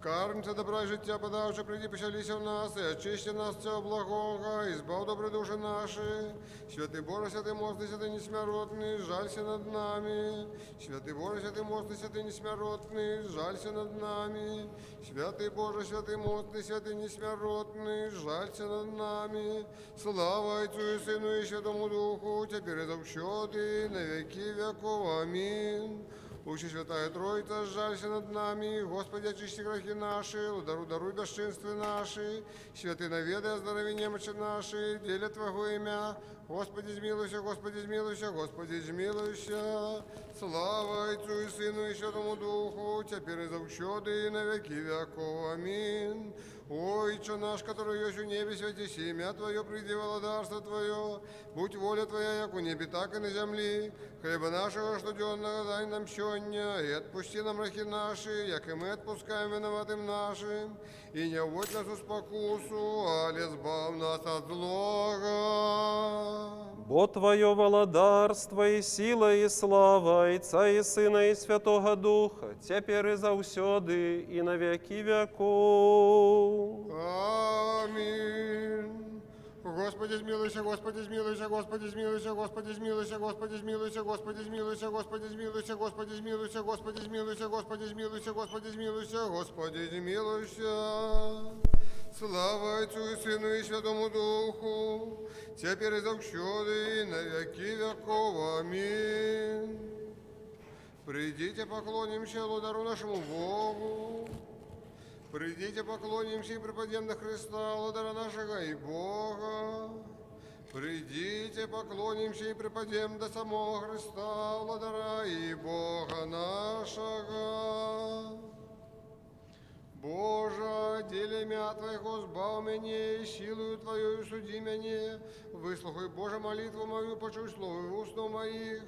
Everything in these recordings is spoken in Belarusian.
Кармця добра життя подавши, приди печалися в нас, і очисти нас цього благого, і збав добрі душі наші. Святий Боже, святий мостний, святий несмяротний, жалься над нами. Святий Боже, святий мостний, святий несмяротний, жалься над нами. Святий Боже, святий мостний, святий несмяротний, жалься над нами. Слава Отцю і Сину, і Святому Духу, тепер і завсёди, на веки веков. Аминь. Учи, Святая Троица, жалься над нами, Господи, очисти грехи наши, даруй бесчинства наши, святый наведай оздорови немочи наши, деля Твоего имя, Господи, змилуйся, Господи, змилуйся, Господи, змилуйся. Слава Отцу и Сыну и Святому Духу, теперь и завсёды, и на веки веков. Аминь. Отче наш, который есть в небе, святись имя Твое, приди владарство Твое, будь воля Твоя, як у небе, так и на земле. Хлеба нашего штоденного дай нам сегодня, и отпусти нам грехи наши, як и мы отпускаем виноватым нашим. И не вводь нас в спокусу, але избав нас от злого. Бо Твое владарство и сила и слава Отца и Сына и Святого Духа, теперь и завсёды, и на веки веков. Аминь. Господи, змилуйся, Господи, змилуйся, Господи, змилуйся, Господи, змилуйся, Господи, змилуйся, Господи, змилуйся, Господи, змилуйся, Господи, змилуйся, Господи, змилуйся, Господи, змилуйся, Господи, змилуйся, Господи, змилуйся. Слава Отцу и Сыну и Святому Духу, теперь и завсёды, и на веки веков. Аминь. Придите, поклонимся Владару нашему Богу. Придите, поклонимся и преподем на Христа, Владара нашего и Бога. Придите, поклонимся и преподем до самого Христа, Владара и Бога нашего. Боже, деле мя Твоего, сбав меня, и силою Твоею суди меня. Выслухай, Боже, молитву мою, почуй слово устно моих.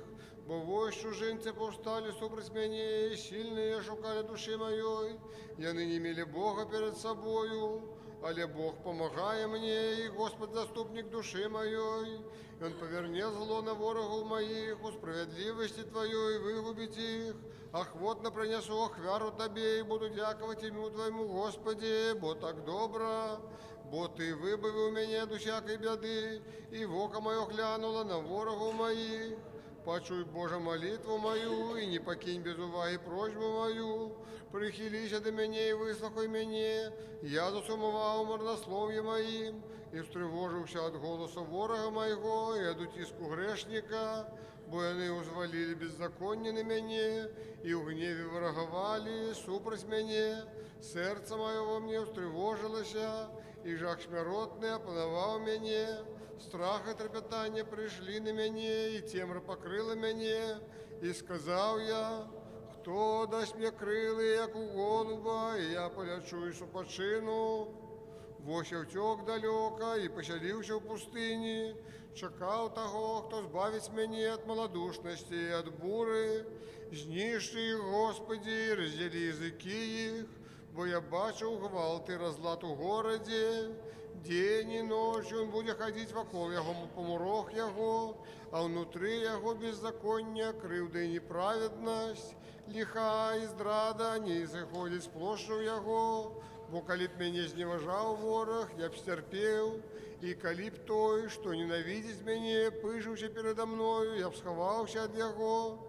Бо вось чужинцы повстали супроть меня, и сильные шукали души моей. Я ныне имели Бога перед собою, але Бог помогая мне, и Господь заступник души моей. И Он повернет зло на ворогов моих, у справедливости Твоей выгубить их. Охотно принесу охвяру Тебе, и буду дяковать имю Твоему, Господи, бо так добро. Бо Ты выбавил меня от всякой беды, и в око мое глянуло на ворогов моих. Почуй, Боже, молитву мою, и не покинь без уваги просьбу мою. Прихилися до меня и выслухай меня. Я засумував марнослов'я моим, и встревожився от голоса ворога моего, и от утиску грешника, бо они узвалили беззаконие на меня, и в гневе враговали супроть меня. Сердце мое во мне встревожилося, и жах смиротный опановал меня. Страх и трепетание пришли на меня, и темра покрыла меня, и сказал я, кто даст мне крылы, як у голуба, и я полечу и супочину. Вось я втек далеко, и поселился в пустыне, чекал того, кто збавить меня от малодушности и от буры. Знищи их, Господи, и раздели языки их, бо я бачу гвалт и разлад у городе. День и ночь он будет ходить вокол его поморох его, а внутри его беззаконие, кривда и неправедность, лиха и здрада не заходит сплошу его. Бо коли б меня зневажал ворог, я б стерпел, и коли б той, что ненавидит меня, пыжився передо мною, я б сховался от его.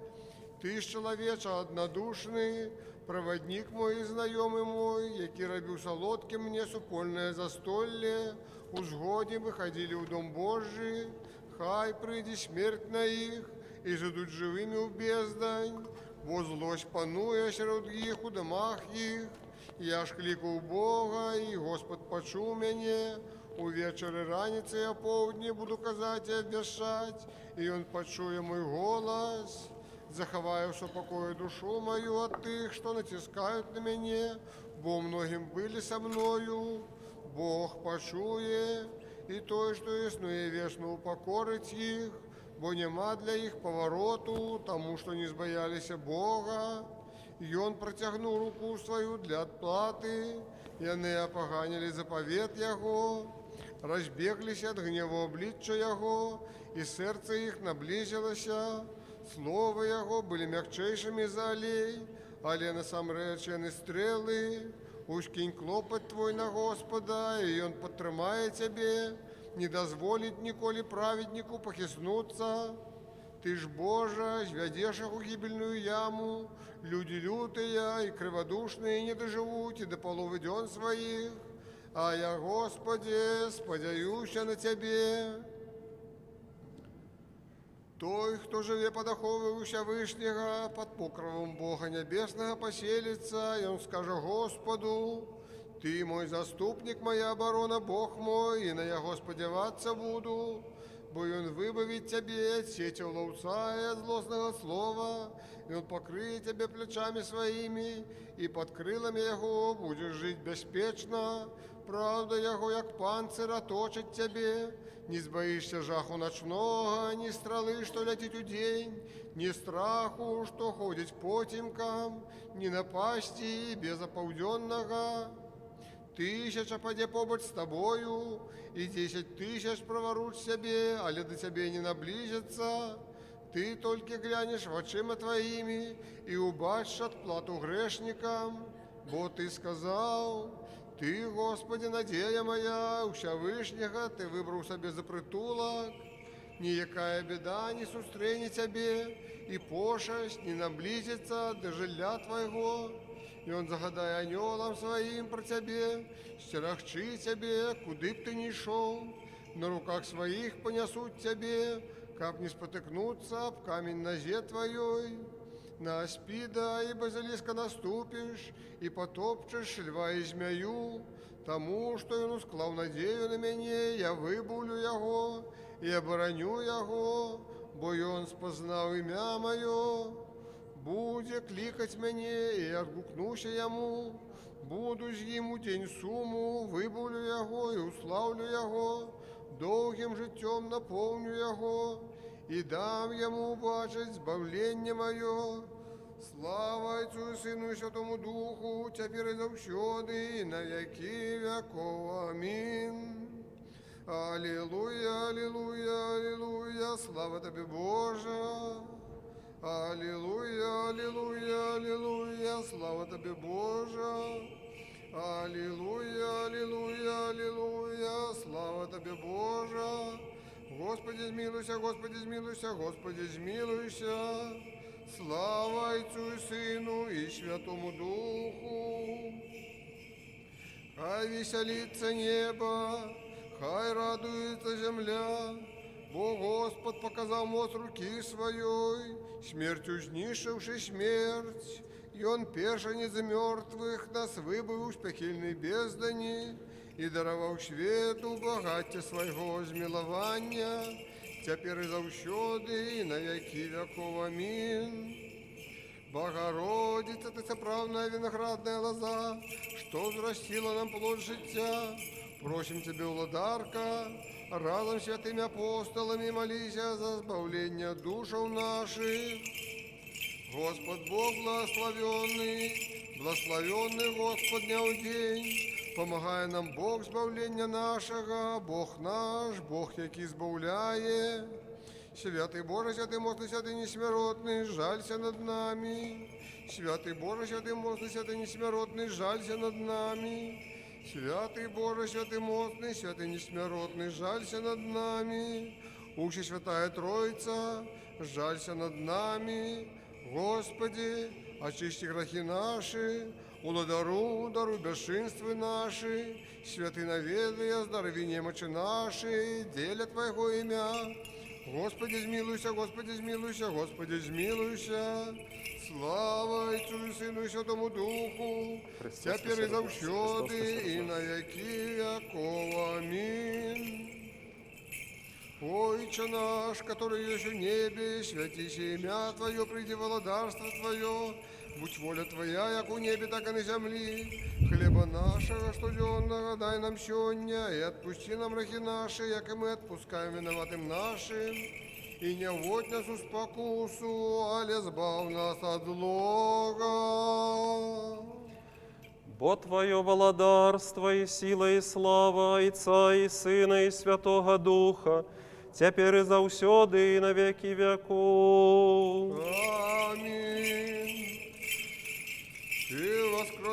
Ты ж человеча однодушный, проводник мой и знайомый мой, який робив солодким мне супольное застолье, узгоді выходили в дом Божий, хай прийде смерть на их, и жидуть живыми в бездань, бо злость панує серед їх у домах їх. Я ж кликав Бога, и Господь почув меня. Увечері раниці я повдні буду казати и обвещать, и Он почує мой голос. Заховаю в покое душу мою от тых, что натискают на меня, бо многим были со мною. Бог почує, и той, что яснує вечно упокорить их, бо нема для их повороту, тому, что не збоялися Бога. И Он протягнул руку свою для отплаты, и они опоганили заповед Его, разбеглись от гнева обличчя Его, и сердце их наблизилося. Слово Его были мягчайшими за олей, але насамрэч яны стрелы, Ускинь клопот твой на Господа, и он подтримает тебе, не дозволит николи праведнику похиснуться. Ты ж, Боже, зведешь их у гибельную яму, люди лютые и криводушные не доживут и до половиден своих, а я, Господи, сподяюся на Тебе. Той, хто живе под оховою Всевышнего, под покровом Бога Небесного поселится, и он скажет Господу: Ты мой заступник, моя оборона, Бог мой, и на Яго сподеваться буду, бо он выбавит тебе от сети ловца и от злостного слова, и он покрыет тебе плечами своими, и под крылами Его будешь жить беспечно. Правда Яго, як панцир, оточит тебе. Не сбоишься жаху ночного, ни стрелы, что летит у день, ни страху, что ходит потемкам, ни напасти безополденного. 1000 поде побыть с тобою, и 10 000 проворуть себе, але до тебе не наблизятся. Ты только глянешь в очима твоими, и убачишь отплату грешникам. Бо ты сказал: Ты, Господи, надея моя, у Всевышнего ты выбрал себе за притулок. Ніякая беда не сустрене тебе, и пошесть не наблизится до жилья твоего. И он загадай анgelам своим про тебе, стерахчи тебе, куды б ты ни шел, на руках своих понесут тебе, как не спотыкнуться об камень нозе твоей. На аспида и базилиска наступишь, и потопчешь льва и змею, тому, что он склал надею на меня, я выбавлю его, и обороню его, бо он спознал имя мое. Буде кликать мне, и отгукнуся ему, буду ж ему день суму, вибавлю его и уславлю его, довгим життем наповню его, и дам ему бачить збавлення мое. Слава Отцу и Сыну и Святому Духу, теперь и завсёды, и на веки веков. Аминь. Аллилуйя, аллилуйя, аллилуйя, слава Тебе, Боже. Аллилуйя, аллилуйя, аллилуйя, слава Тебе, Боже. Аллилуйя, аллилуйя, аллилуйя, слава Тебе, Боже. Господи, змилуйся, Господи, змилуйся, Господи, змилуйся. Слава Отцу и Сыну и Святому Духу. Хай веселится небо, хай радуется земля, бо Господь показал моц руки своей, смертью знішивши смерть, и Он першенец мертвых нас выбыл из пекельной бездани и даровал свету благаття своего змилования, теперь и завсёды, и на веки веков. Аминь. Богородица, Ты соправная виноградная лоза, что взрастила нам плод життя, просим Тебе, владарка, разом с святыми апостолами молися за избавление душев наших. Господь Бог благословенный Господь дня в день, помогай нам Бог избавления нашего, Бог наш, Бог, який избавляє. Святый Боже, святый мощный, святый несмиротный, жалься над нами. Святый Боже, святый мощный, святый несмиротный, жалься над нами. Святый Боже, святый мощный, святый несмиротный, жалься над нами. Ущи Святая Троица, жалься над нами. Господи, очисти грехи наши, уладару, даруй бесшинствы наши, святый наведай, оздорови немочи наши, деля Твоего имя. Господи, змилуйся, Господи, змилуйся, Господи, змилуйся. Слава Отцу и Сыну и Святому Духу, теперь и завсёды, и на веки веков. Аминь. Отче наш, который есть в небе, святися имя Твое, приди владарство Твое, будь воля Твоя, як у небе, так и на земли. Хлеба нашего, что дённого, дай нам сегодня, и отпусти нам грехи наши, як и мы отпускаем виноватым нашим. И не вводь нас в спокусу, але збав нас от злого. Бо Твое владарство и сила и слава Отца и Сына и Святого Духа, теперь и завсёды, и на веки веков. Аминь. Ты воскрес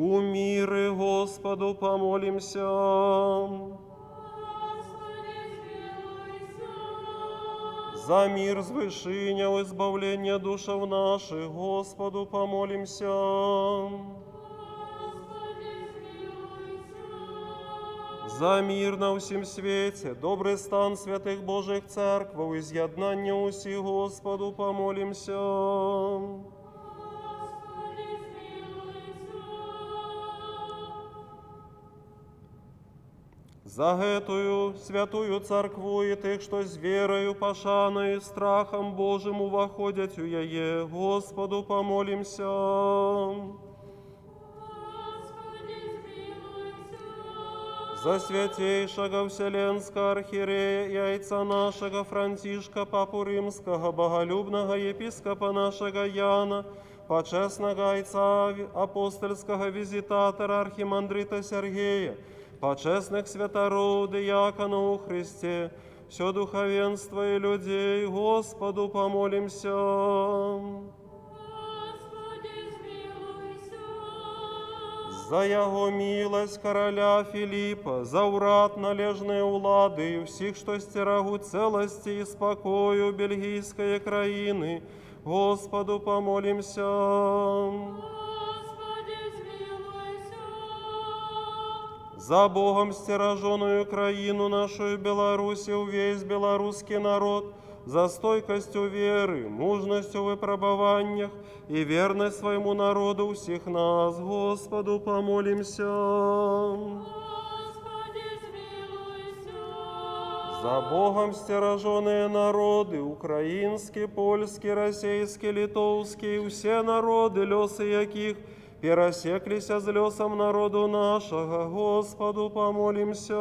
У мире Господу помолимся. За мир звышиня, у избавления душев наших, Господу помолимся. За мир на всем свете, добрый стан святых Божьих церквов, изъеднання усі, Господу помолимся. За гэтую святую церкву и тых, что с верою, пошаною и страхом Божьим увоходять у яе, Господу помолимся. За святейшего Вселенского архиерея, яйца нашего Франтишка, Папу Римского, боголюбного епископа нашего Яна, почесного отца апостольского визитатора архимандрита Сергея, почесных святоров, диаконов у Христе, все духовенство и людей, Господу помолимся. За Его милость короля Филиппа, за урад належные улады и всех, что стерагут целости и спокою бельгийской краины, Господу помолимся. За Богом стероженную краину нашу Белоруссию, весь белорусский народ, за стойкостью веры, мужностью в выпробованиях и верность своему народу у всех нас, Господу помолимся. За Богом стероженные народы, украинский, польский, российский, литовский, все народы, лесы яких пересеклися с лесом народу нашего, Господу помолимся.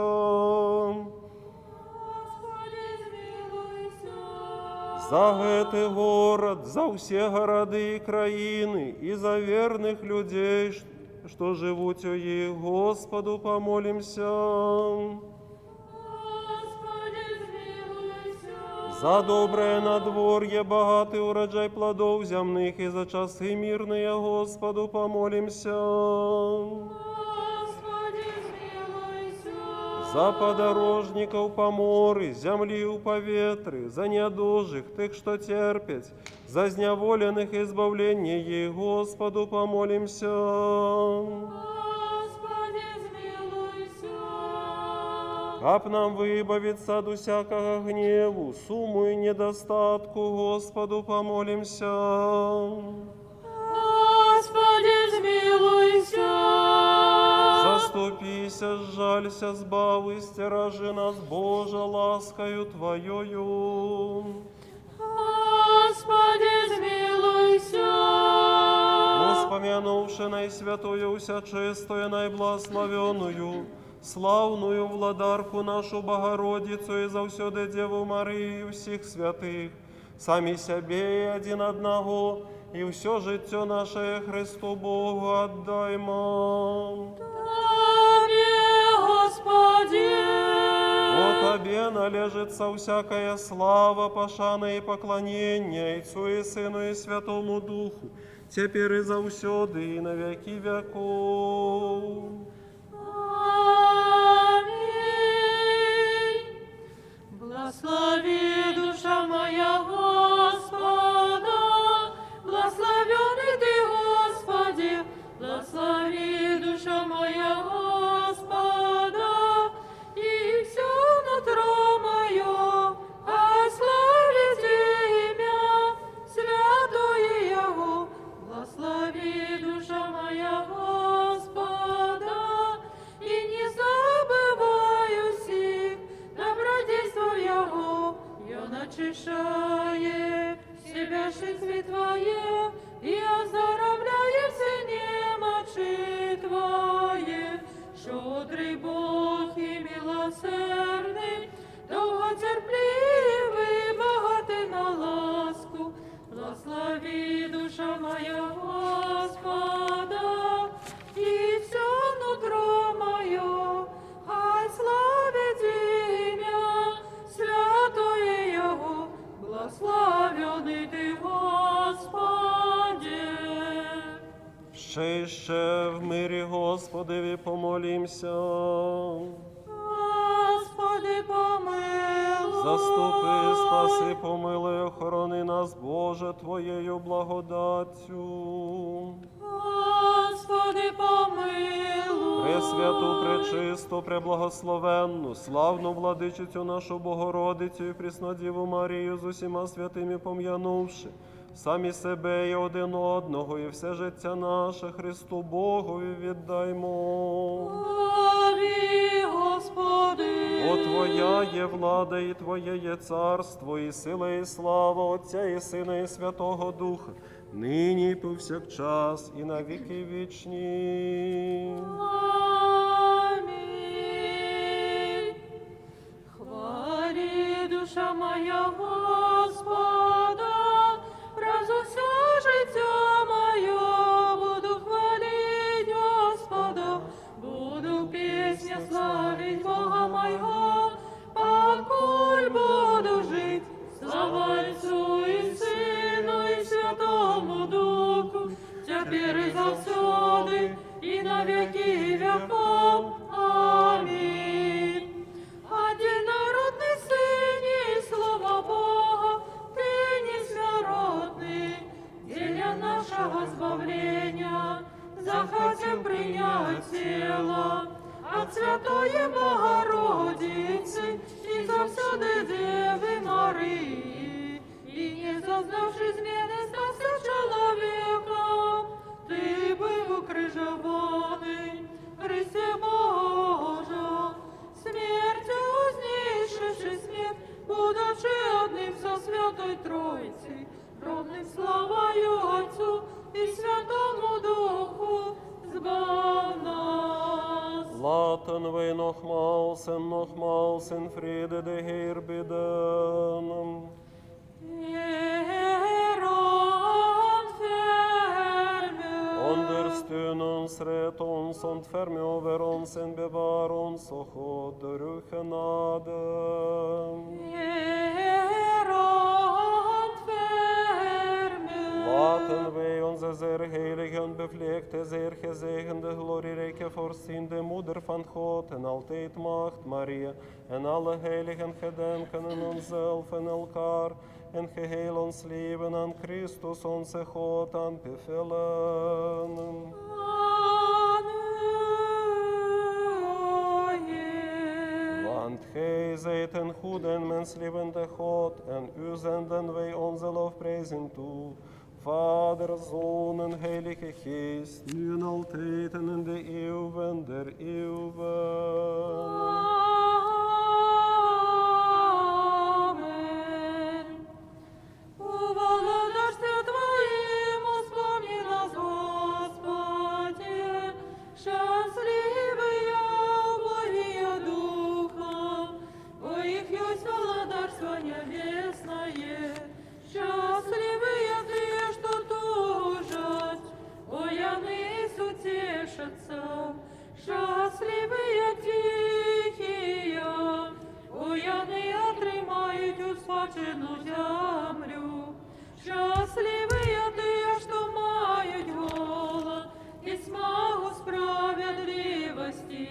За гэты город, за все городы и краины, и за верных людей, что живут у их, Господу помолимся. За доброе надворье, богатый урожай плодов земных, и за часы мирные, Господу помолимся. За подорожников поморы, земли у поветры, за неодужих, тех, что терпят, за зневоленных избавление ей, Господу помолимся. Как нам выбавиться от всякого гневу, сумму и недостатку, Господу помолимся. Господи, смилуйся. Заступися, сжалься, сбавы, стерожи нас, Боже, ласкою Твоею. Господи, смилуйся. Воспомянувши наисвятую, всячистую, наиблагословенную, славную владарку нашу Богородицу и завсёды Деву Марию всех святых, сами себе и один одного, и все життя наше Христу Богу отдаймо. Тебе, Господи. О Тебе належится всякая слава, пошана и поклонение Отцу и Сыну и Святому Духу, теперь и завсёды, и на веки веков. Благослови, душа моя, Господа, благословенный Ты, Господи, благослови, душа моя, Господа, и все нутро мое, ославит имя святое Его, благослови, душа моя, Господа. мирі Господеві помолімся. Господи, помилуй. Заступи, спаси, помилуй, охорони нас, Боже, Твоєю благодаттю. Господи, помилуй. Пресвяту, пречисту, преблагословенну, славну владичицю нашу Богородицю і Преснодіву Марію з усіма святими пом'янувши, самі себе і один одного, і все життя наше Христу Богові віддаймо. Славі, Господи. Бо Твоя є влада, і Твоє є царство, і сила, і слава Отця, і Сина, і Святого Духа, нині і повсякчас, і на віки вічні. Амінь. Хвалі, душа моя Господа, раз усе життя моє буду хвалить Господа, буду пісня славить Бога моего, покуль буду жить. Слава Отцу і Сину, і Святому Духу, тепер і завсюди, і на віки віков. Амінь. Одинородний Сині, слава Бога, Ты несмиротный, для нашего избавления захотим принять тело от Святой Богородицы и завсюди Девы Марии, и не зазнавши змены спасся человека, Ты был укрыжованный, Христе Божа, смертью узнейшивши смерть, будучи одним со Святой Троицей, ровным славою Отцу и Святому Духу, збав нас. Laten wij nogmaals en vrede de Heer bidden. Ondersteun ons, red ons, ontferm over ons en bewaar ons, o God, door uw genade. Laten wij onze zeer heilige en bevlekte, zeer gezegende, glorierijke vorstin, de moeder van God en altijd macht, Maria, en alle heiligen gedenken in onszelf en elkaar, en geheel ons leven aan Christus, onze God, aanbevelen. Want gij zijt een goede en menslievende God, en u zenden wij onze lofprijzen toe. Vader, Zoon en Heilige Geest, nu en altijd en in de eeuwen der eeuwen. Amen. У володарстве Твоим вспомни нас, Господи, счастливые, благие духом, бо их есть володарство небесное. Счастливые ты, что тужат, бояны утешатся. Счастливые тихие, бояны отримають у спадщину землю. Щасливые ти, що мають голод і смагу справедливості,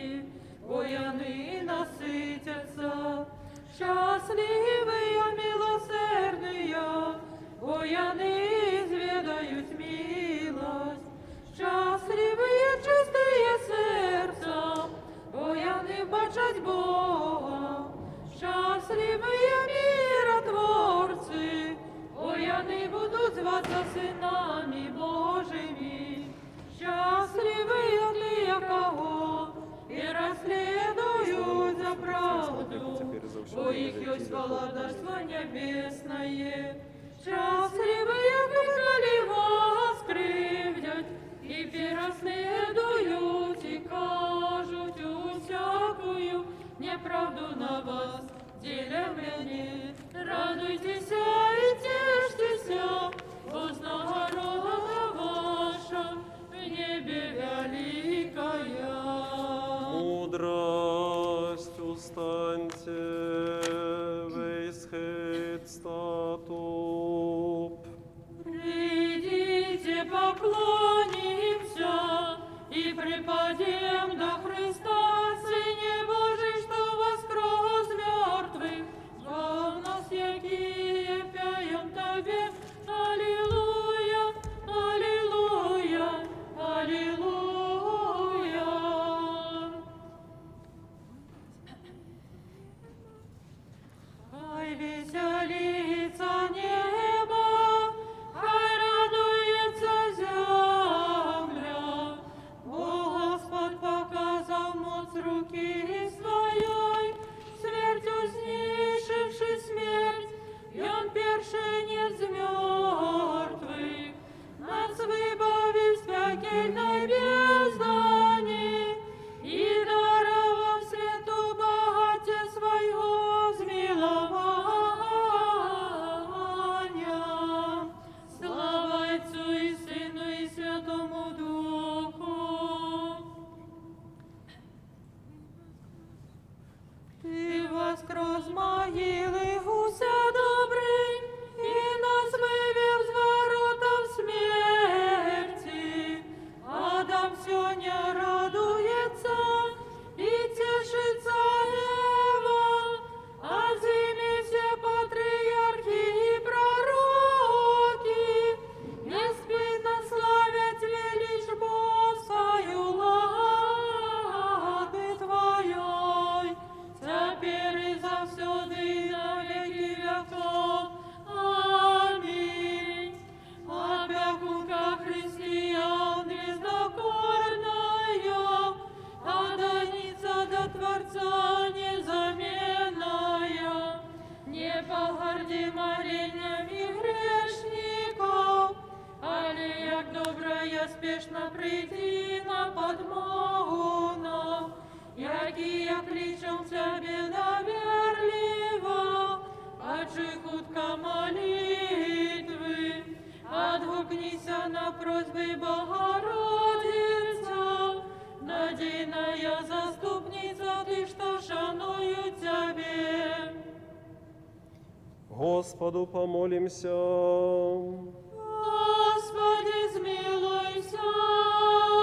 бояни наситяться. Щасливые милосердные, бояни зведають милость. Щасливые чистые серцем, бояни бачать Бога. Щасливые миротворцы, бояни будуть зваться синами Божими. Счастливые ты, кого и расследуют за правду, бо их есть володарство небесное. Счастливые коли вас кривдять, и переследуют, и кажуть усякую неправду на вас, деля мені. Радуйтесь и тешьтесь, вознагорода ваша в небе великая. Мудрость устаньте, весь хит статуп. Придите, поклонимся и припадем до Христа, Сыне Божий, что воскрес мертвых, слава нас, якие пяем Тебе, Аллилуйя, Аллилуйя, Аллилуйя. Хай веселится небо, хай радуется земля, бо Господь показал моц руки своей, смертью знищивши смерть, и Он першенец мертвых, нас выбавив с пекельной бездани, и даровав свету богате своего змилования. Слава Отцу и Сыну и Святому Духу. Ты воскрес могилы, гуся добрый, и нас вывел с воротов смерти. Адам сегодня радуется и тешится Ева, а зиме все патриархи и пророки беспечно славят величь Божию лады Твоей, теперь и завсёды и на веки веков. Аминь. Опекунка христиан бездокорная, отданица до Творца незаменная, не погорди молениями грешников, але як добрая спешно прийти на подмогу нам, які кличем Тебе доверливо, отжи хутко молитвы, отгукнися на просьбы Богородица, надійная заступница, Ты, что шаную Тебе. Господу помолимся. Господи, змилуйся.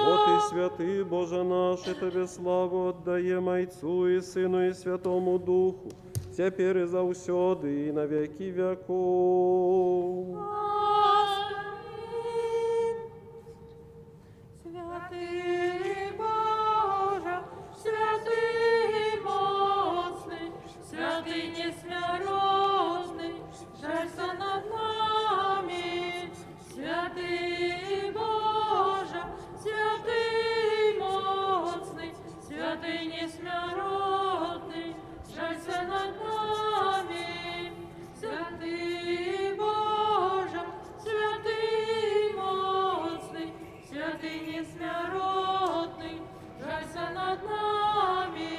Вот и святый Боже наш, и Тебе славу отдаем Отцу и Сыну и Святому Духу, теперь и заусёды, и на веки веков. Аминь. Святый Боже, святый моцный, святый несмиренный, жалься над нами. Святый Боже, святый моцный, святый несмиренный, жалься над нами. Святый Боже, святый моцный, святый несмиренный, жалься над нами.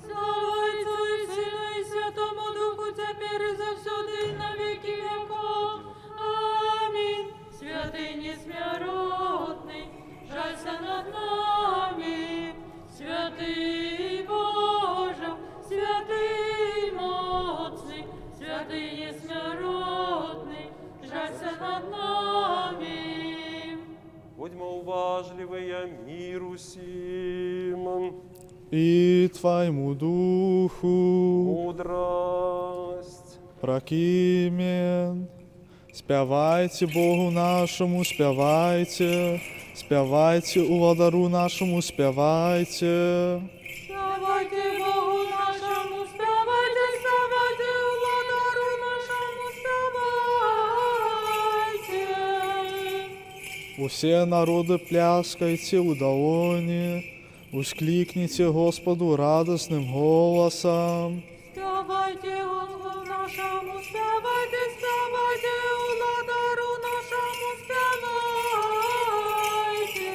Слава Отцу и Сыну и Святому Духу, теперь и завсёды и на веки веков. Аминь. Святый несмиренный, жалься над нами. Святый Боже, святый моцный, святый несмиренный, жалься над нами. Будьмо уважливые миру сим, и Твоему Духу, мудрость. прокимен. Спявайте Богу нашему, спявайте, спявайте у владару нашему, спявайте. Спявайте Богу нашему, спявайте, спявайте у владару нашему, спявайте. Усе народы пляскайте у долони, ускликните Господу радостным голосом. Спявайте Господу нашему, спявайте, спявайте у владару нашему, спявайте.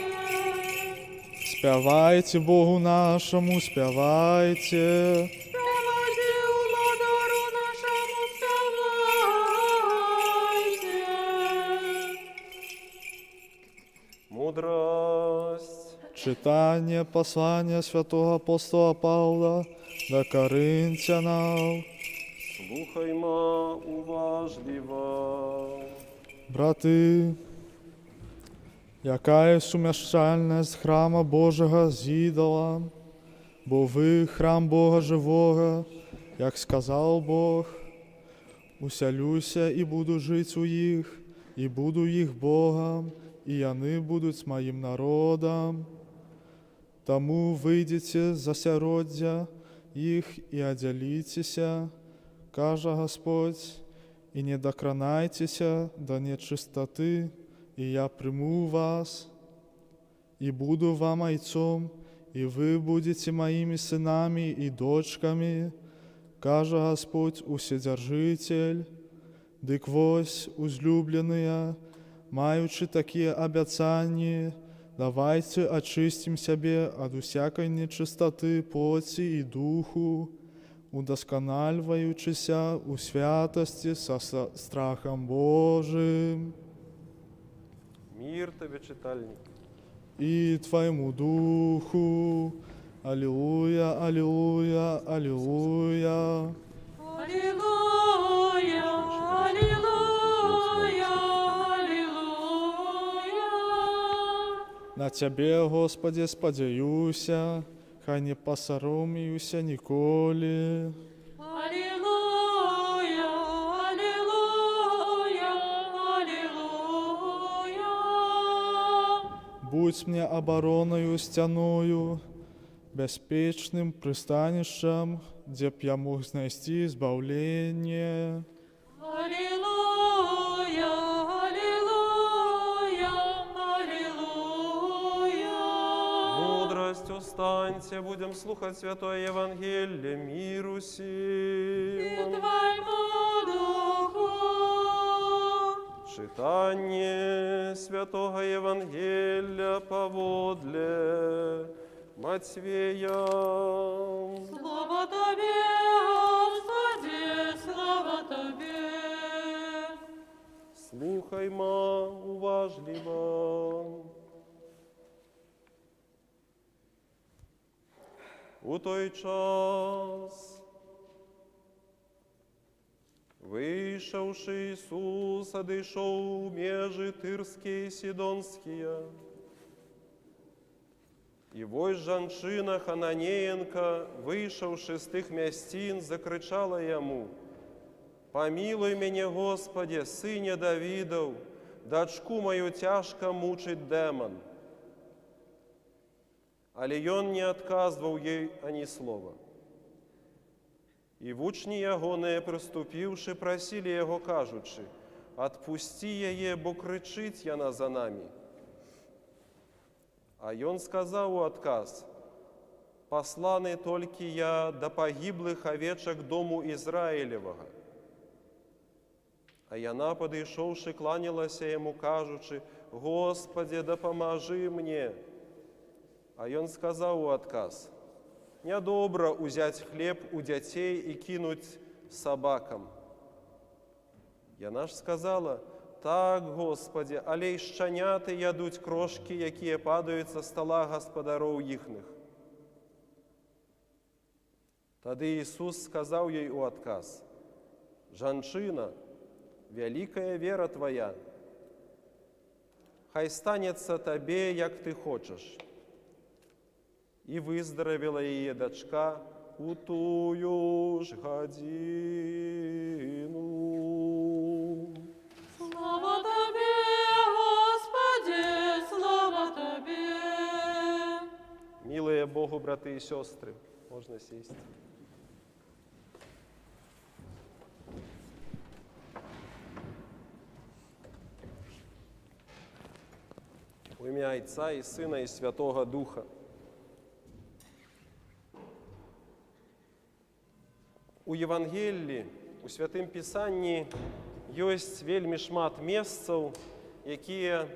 Спявайте Богу нашему, спявайте. Спявайте у владару нашему, спявайте. Мудрость. Читание послания святого апостола Павла до Коринтянам. Слухаймо уважливо. Брати, Якая сумяшчальнасць храма Божага з ідолам, бо вы храм Бога живого, як сказав Бог, усялюся і буду жити у їх, і буду їх Богом, і яны будуть моїм народом. Тому вийдіть з засяроддя їх і оділіться, каже Господь, і не докранайтеся до нечистоти, і я приму вас, і буду вам отцом, і ви будете моїми синами і дочками, каже Господь Уседержитель. Дык вось, узлюбленыя, маючы такія абяцанні, давайте очистим сябе ад усякай нечистоты плоці і духу, удоскональваючыся у святости со страхом Божим. Мир тебе, читальник. И твоему духу. Аллилуйя, аллилуйя, аллилуйя. Аллилуйя, аллилуйя, аллилуйя. На Тебе, Господи, спадзяюся, хай не посороміюся ніколи. Аллилуйя, аллилуйя, аллилуйя. Будь мне обороною стяною, бяспечным прыстанішчам, дзе б я мог знайсці збаўленне. Аллилуйя, аллилуйя, аллилуйя. Мудрость устаньте, будем слухать Святое Евангелие миру И сим. Твоему духу. Читание Святого Евангелия поводле Матвея. Слава Тебе, Господи, слава Тебе. Слухаймо уважливо. У той час, вийшовши Ісус, одійшов межі Тирські і Сидонські. І вось жанчина Хананеенка, вийшовши з тих містин, закричала йому: «Помилуй мене, Господи, сине Давидов, дочку мою тяжко мучить демон». Але ён не отказывал ей ані слова. І вучні його, не приступивши, просили його, кажучи: «Отпусти її, бо кричить яна за нами». А ён сказав у отказ: «Посланий тільки я до погиблих овечок дому Ізраїлевого». А яна, подійшовши, кланялася йому, кажучи: «Господи, допоможи мені». А ён сказав у отказ: «Недобро узять хлеб у дітей і кинуть собакам». Яна ж сказала: «Так, Господи, але й щеняти ядуть крошки, які падають со стола господарів їхніх». Тоді Ісус сказав їй у отказ: «Жанчина, великая вера твоя, хай станеться тобі, як ти хочеш». І виздоровіла її дочка у тую ж годину. Слава Тебе, Господи, слава Тебе. Милые Богу, брати і сестри, можна сісти. У ім'я Отця і Сина і Святого Духа. У Євангелії, у Святым Писанні ёсць вельмі шмат месцаў, якія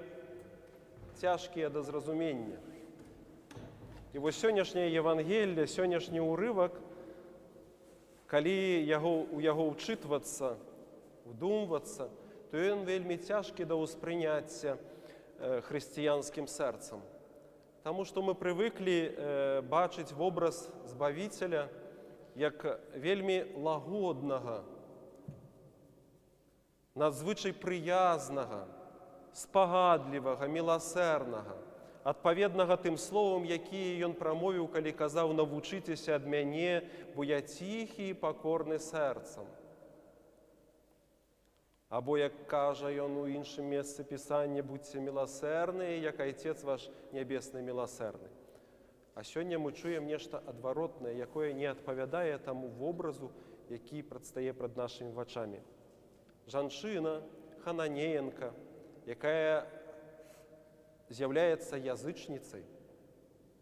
цяжкія да зразумення. І вось сённяшняе Євангелие, сённяшні ўрывак, калі у яго ўчытвацца, вдумвацца, то ён вельмі цяжкі да ўспрыняцця хрысціянскім сэрцам. Таму што мы прывыклі бачыць вобраз Збавіцеля як вельмі лагоднага, надзвычай прыязнага, спагадлівага, міласэрнага, адпаведнага тым словам, якія ён прамовіў, калі казаў: «Навучыцеся ад мяне, бо я ціхі і пакорны сэрцам». Або, як кажа ён у іншым месцы Пісання: «Будьце міласэрныя, як Айцец ваш нябесны міласэрны». А сёння мы чуем нешта адваротнае, якое не адпавядае таму вобразу, які прадстае пред нашымі вачамі. Жанчына хананеенка, якая з'яўляецца язычніцай,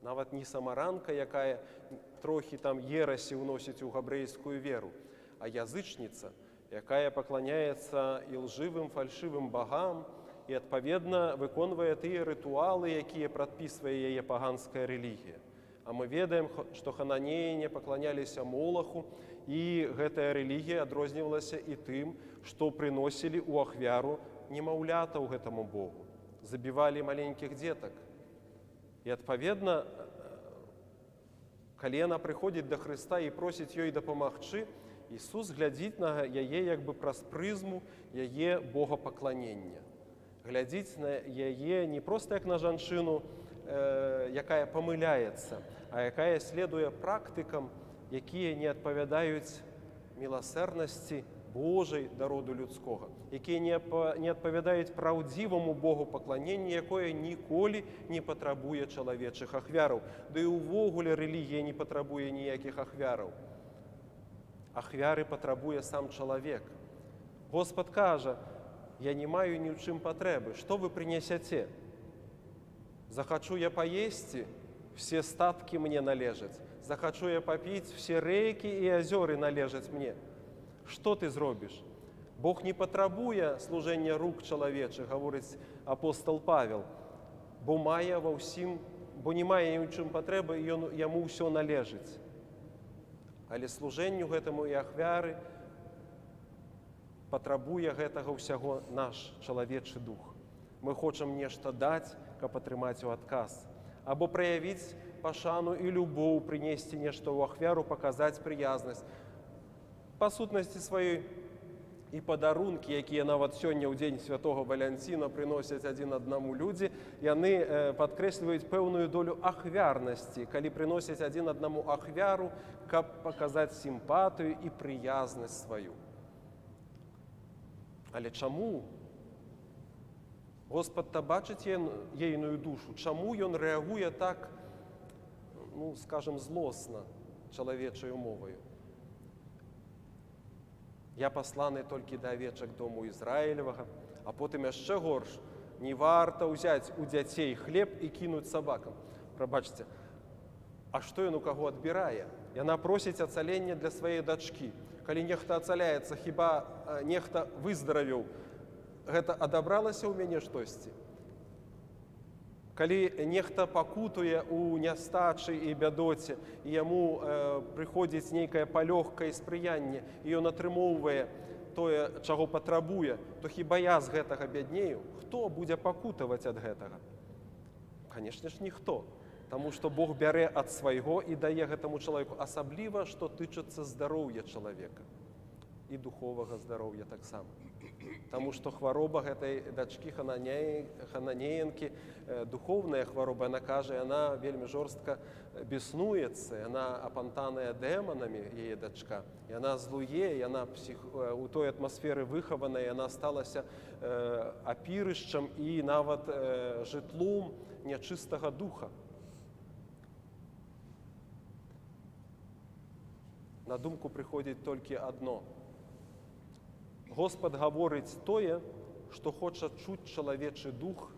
нават не самаранка, якая трохі там ерасі ўносіць у габрэйскую веру, а язычніца, якая пакланяецца ілжывым, фальшывым багам і, адпаведна, выконвае тыя рытуалы, якія прадпісвае яе паганская рэлігія. А мы ведаем, што хананеяне пакланяліся Молаху, і гэтая рэлігія адрознівалася і тым, што прыносілі ў ахвяру немаўлятаў гэтаму Богу, забівалі маленькіх дзетак. І, адпаведна, калі яна прыходзіць да Хрыста і просіць ёй дапамагчы, Ісус глядзіць на яе як бы праз прызму яе богапакланення. Глядзіць на яе не проста як на жанчыну, якая памыляецца, а якая следуе практыкам, якія не адпавядаюць міласэрнасці Божай да роду людскога, якія не адпавядаюць праўдзіваму Богу пакланенню, якое ніколі не патрабуе чалавечых ахвяраў. Да і ўвогуле рэлігія не патрабуе ніякіх ахвяраў. Ахвяры патрабуе сам чалавек. Господ кажа: «Я не маю ні ў чым патрэбы. Што вы прынясяце? Захачу я паесці, все статкі мне належаць. Захачу я папіць, все рэкі і азёры належаць мне. Што ты зробіш?» Бог не патрабуе служэння рук чалавечых, гаворыць апостол Павел, бо не мае ні ў чым патрэбы, і яму ўсё належыць. Але служэнню гэтаму і ахвяры патрабуе гэтага ўсяго наш чалавечы дух. Мы хочам нешта даць, каб атрымаць у адказ, або праявіць пашану і любоў, прынесці нешта ў ахвяру, паказаць прыязнасць. Па сутнасці сваёй і падарункі, якія нават сёння ў дзень святого Валянціна прыносяць адзін аднаму людзі, яны падкрэсліваюць пэўную долю ахвярнасці, калі прыносяць адзін аднаму ахвяру, каб паказаць сімпатыю і прыязнасць сваю. Але чаму Господ-то бачыць ейную душу? Чаму ён рэагуе так, скажем, злосна чалавечаю моваю? «Я пасланы толькі да авечак дому Ізраілевага», а потым яшчэ горш: «Не варта ўзяць у дзяцей хлеб і кінуць сабакам». Прабачце, а што ён у каго адбірае? Яна просіць ацалення для сваей дачкі. Калі нехта ацаляецца, хіба нехта выздаравеў, гэта адабралася ў мяне штосьці? Калі нехта пакутуе ў нястачы і бядоце, і яму прыходзіць нейкае палёгкае спрыянне, і ён атрымоўвае тое, чаго патрабуе, то хіба я з гэтага бяднею? Хто будзе пакутаваць ад гэтага? Канешне ж, ніхто. Таму што Бог бярэ ад свайго і дае гэтаму чалавеку, асабліва, што тычыцца здароўя чалавека і духовага здароўя таксама. Таму што хвароба гэтай дачкі хананеенкі, духовная хвароба, яна кажа, яна вельмі жорстка беснуецца, яна апантаная дэманамі, яе дачка. Яна злуе, яна у той атмасферы выхаваная, яна сталася апірышчам і нават жытлом нячыстага духа. На думку прыходзіць толькі адно. Господ гаворыць тое, што хоча чуць чалавечы дух,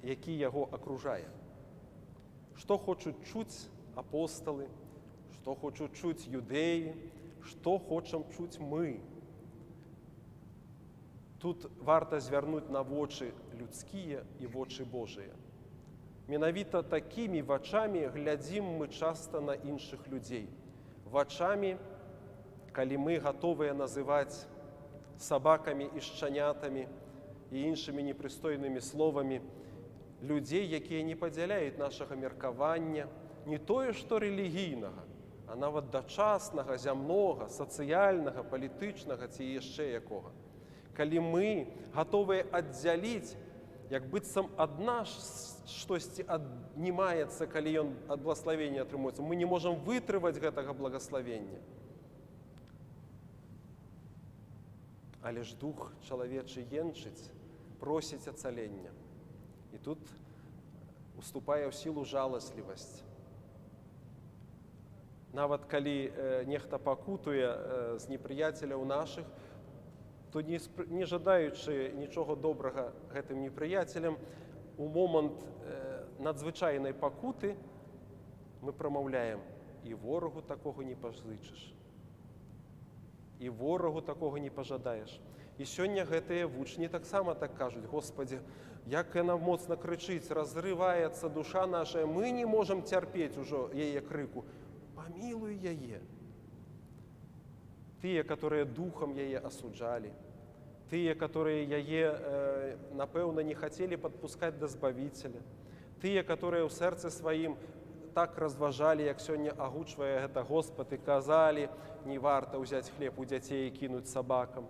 які яго акружае. Што хочуць чуць апосталы, што хочуць чуць юдэі, што хочам чуць мы. Тут варта звярнуць на вочы людскія і вочы Божыя. Менавіта такімі вачамі глядзім мы часта на іншых людзей. Вачамі, калі мы гатовыя называць сабакамі і шчанятамі і іншымі непрыстойнымі словамі людзей, якія не падзяляюць нашага меркавання, не тое, што рэлігійнага, а нават дачаснага, зямнога, сацыяльнага, палітычнага ці яшчэ якога. калі мы гатовыя аддзяліць, як быццам ад нас штосьці аднімаецца, калі ён ад благословення атрымуецца, мы не можам вытрываць гэтага благословення. Але ж дух чалавечы енчыць, просіць ацалення. І тут уступае ў сілу жаласлівасць. Нават калі нехта пакутуе з непрыяцеляў нашых, то не жадаючы нічога добрага гэтым непрыяцелям, у момант надзвычайнай пакуты мы прамаўляем: і ворагу такога не пазычыш, і ворагу такога не пажадаеш. І сёння гэтыя вучні таксама так кажуць: Господі, як яна моцна крычыць, разрываецца душа наша, мы не можам цярпець ужо яе крыку. Памілуй яе. Тыя, которые духам яе асуджалі, тыя, которые яе, напэўна, не хацелі падпускаць да Збавіцеля, тыя, которые ў сэрцы сваім так разважалі, як сёння агучвае гэта Господ, і казалі: не варта ўзяць хлеб у дзяцей і кінуць сабакам.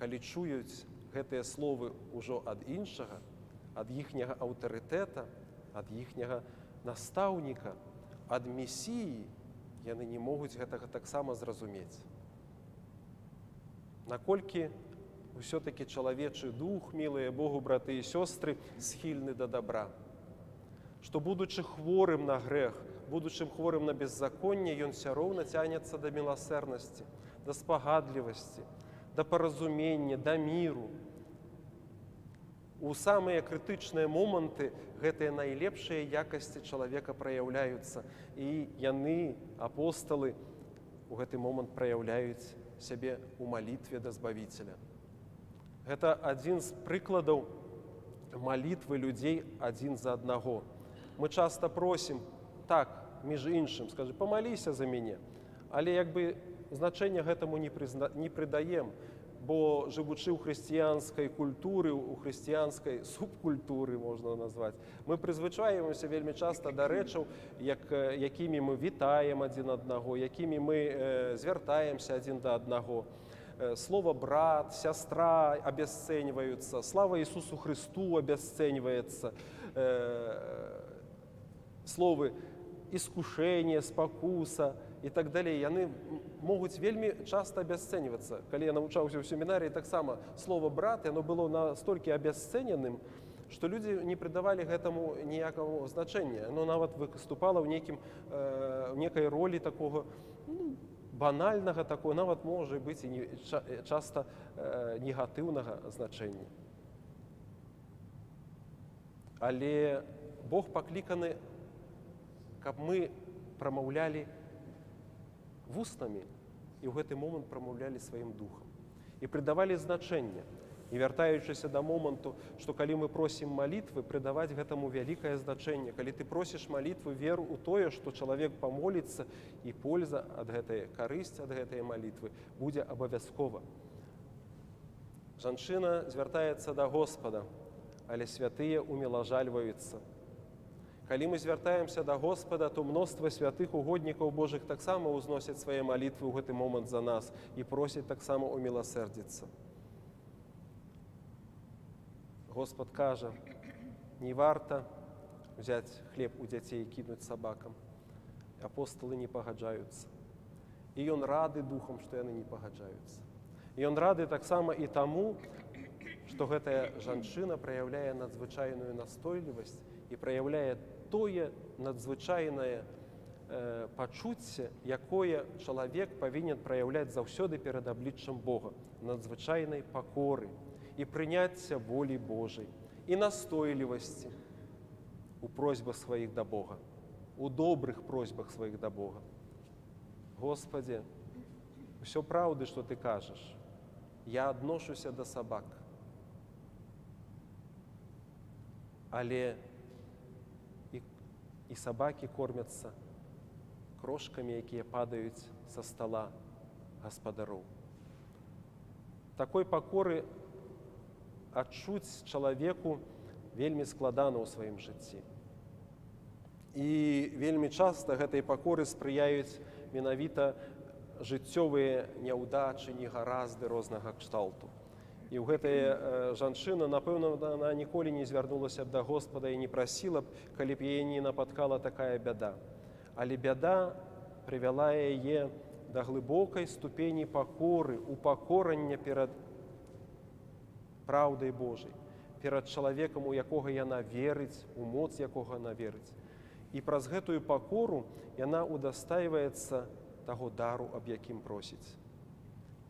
Калі чуюць гэтыя словы ўжо ад іншага, ад іхняга аўтарытэта, ад іхняга настаўніка, ад Месіі, яны не могуць гэтага таксама зразумець. Наколькі ўсё-такі чалавечы дух, мілыя Богу браты і сёстры, схільны да добра. Што, будучы хворым на грэх, будучым хворым на беззаконне, ён все роўна цягнецца да міласэрнасці, да спагадлівасці, да паразумення, да міру. У самыя крытычныя моманты гэтыя найлепшыя якасці чалавека праяўляюцца, і яны, апосталы, у гэты момант праяўляюць сябе ў малітве да Збавіцеля. Гэта адзін з прыкладаў малітвы людзей адзін за аднаго. Мы часта просім, так, між іншым, скажы, памаліся за мяне, але як бы значэння гэтаму не прыдаем, бо жывучы ў хрысціянскай культуры, у хрысціянскай субкультуры, можна назваць, мы прызвычаемся вельмі часта да рэчаў, якімі мы вітаем адзін аднаго, якімі мы звяртаемся адзін да аднаго. Слова брат, сястра абясцэньваюцца, слава Ісусу Христу абясцэньваецца, словы искушение, спакуса і так далей, яны могуць вельмі часта абясцэньвацца. Калі я навучаўся ў семінарыі, таксама слово брат, яно было настолькі абясцэненым, што людзі не прыдавалі гэтаму ніякага значэння. Яно нават выступала ў некай ролі такога банальнага, такого, нават можа быць і часта негатыўнага значэння. Але Бог пакліканы, каб мы прамаўлялі вуснамі і ў гэты момант прамаўлялі сваім духам. І прыдавалі значэнне. І вяртаючыся да моманту, што калі мы просім малітвы, прыдаваць гэтаму вялікае значэнне. Калі ты просіш малітвы, веру ў тое, што чалавек памоліцца, і польза ад гэтай, карысць ад гэтай малітвы будзе абавязкова. Жанчына звяртаецца да Господа, але святыя умілажальваюцца. Калі мы звяртаемся да Господа, то мноства святых угоднікаў Божых таксама ўзносяць свае малітвы ў гэты момант за нас і просяць таксама уміласэрдзіцца. Господ кажа, не варта взяць хлеб у дзяцей і кінуць сабакам. Апостолы не пагаджаюцца. І ён рады духам, што яны не пагаджаюцца. І ён рады таксама і таму, што гэтая жанчына праяўляе надзвычайную настойлівасць і праяўляе тое надзвычайнае пачуцце, якое чалавек павінен праяўляць заўсёды перад абліччам Бога, надзвычайнай пакоры і прыняцця волі Божай, і настойлівасці у просьбах сваіх да Бога, у добрых просьбах сваіх да Бога. Господи, ўсё праўды, што Ты кажаш, я адношуся да сабак, але і сабакі кормяцца крошкамі, якія падаюць са стала гаспадароў. Такой пакоры адчуць чалавеку вельмі складана ў сваім жыцці. І вельмі часта гэтай пакоры спрыяюць менавіта жыццёвыя няўдачы, негаразды рознага кшталту. І ў гэтай жанчына, напэўна, она ніколі не звярнулася б да Господа і не прасіла б, калі б яе не напаткала такая бяда. Але бяда прывяла яе да глыбокай ступені пакоры, упакорання перад праўдай Божай, перад чалавекам, у якога яна верыць, у моц якога яна верыць. І праз гэтую пакору яна удастайваецца таго дару, аб якім просіць.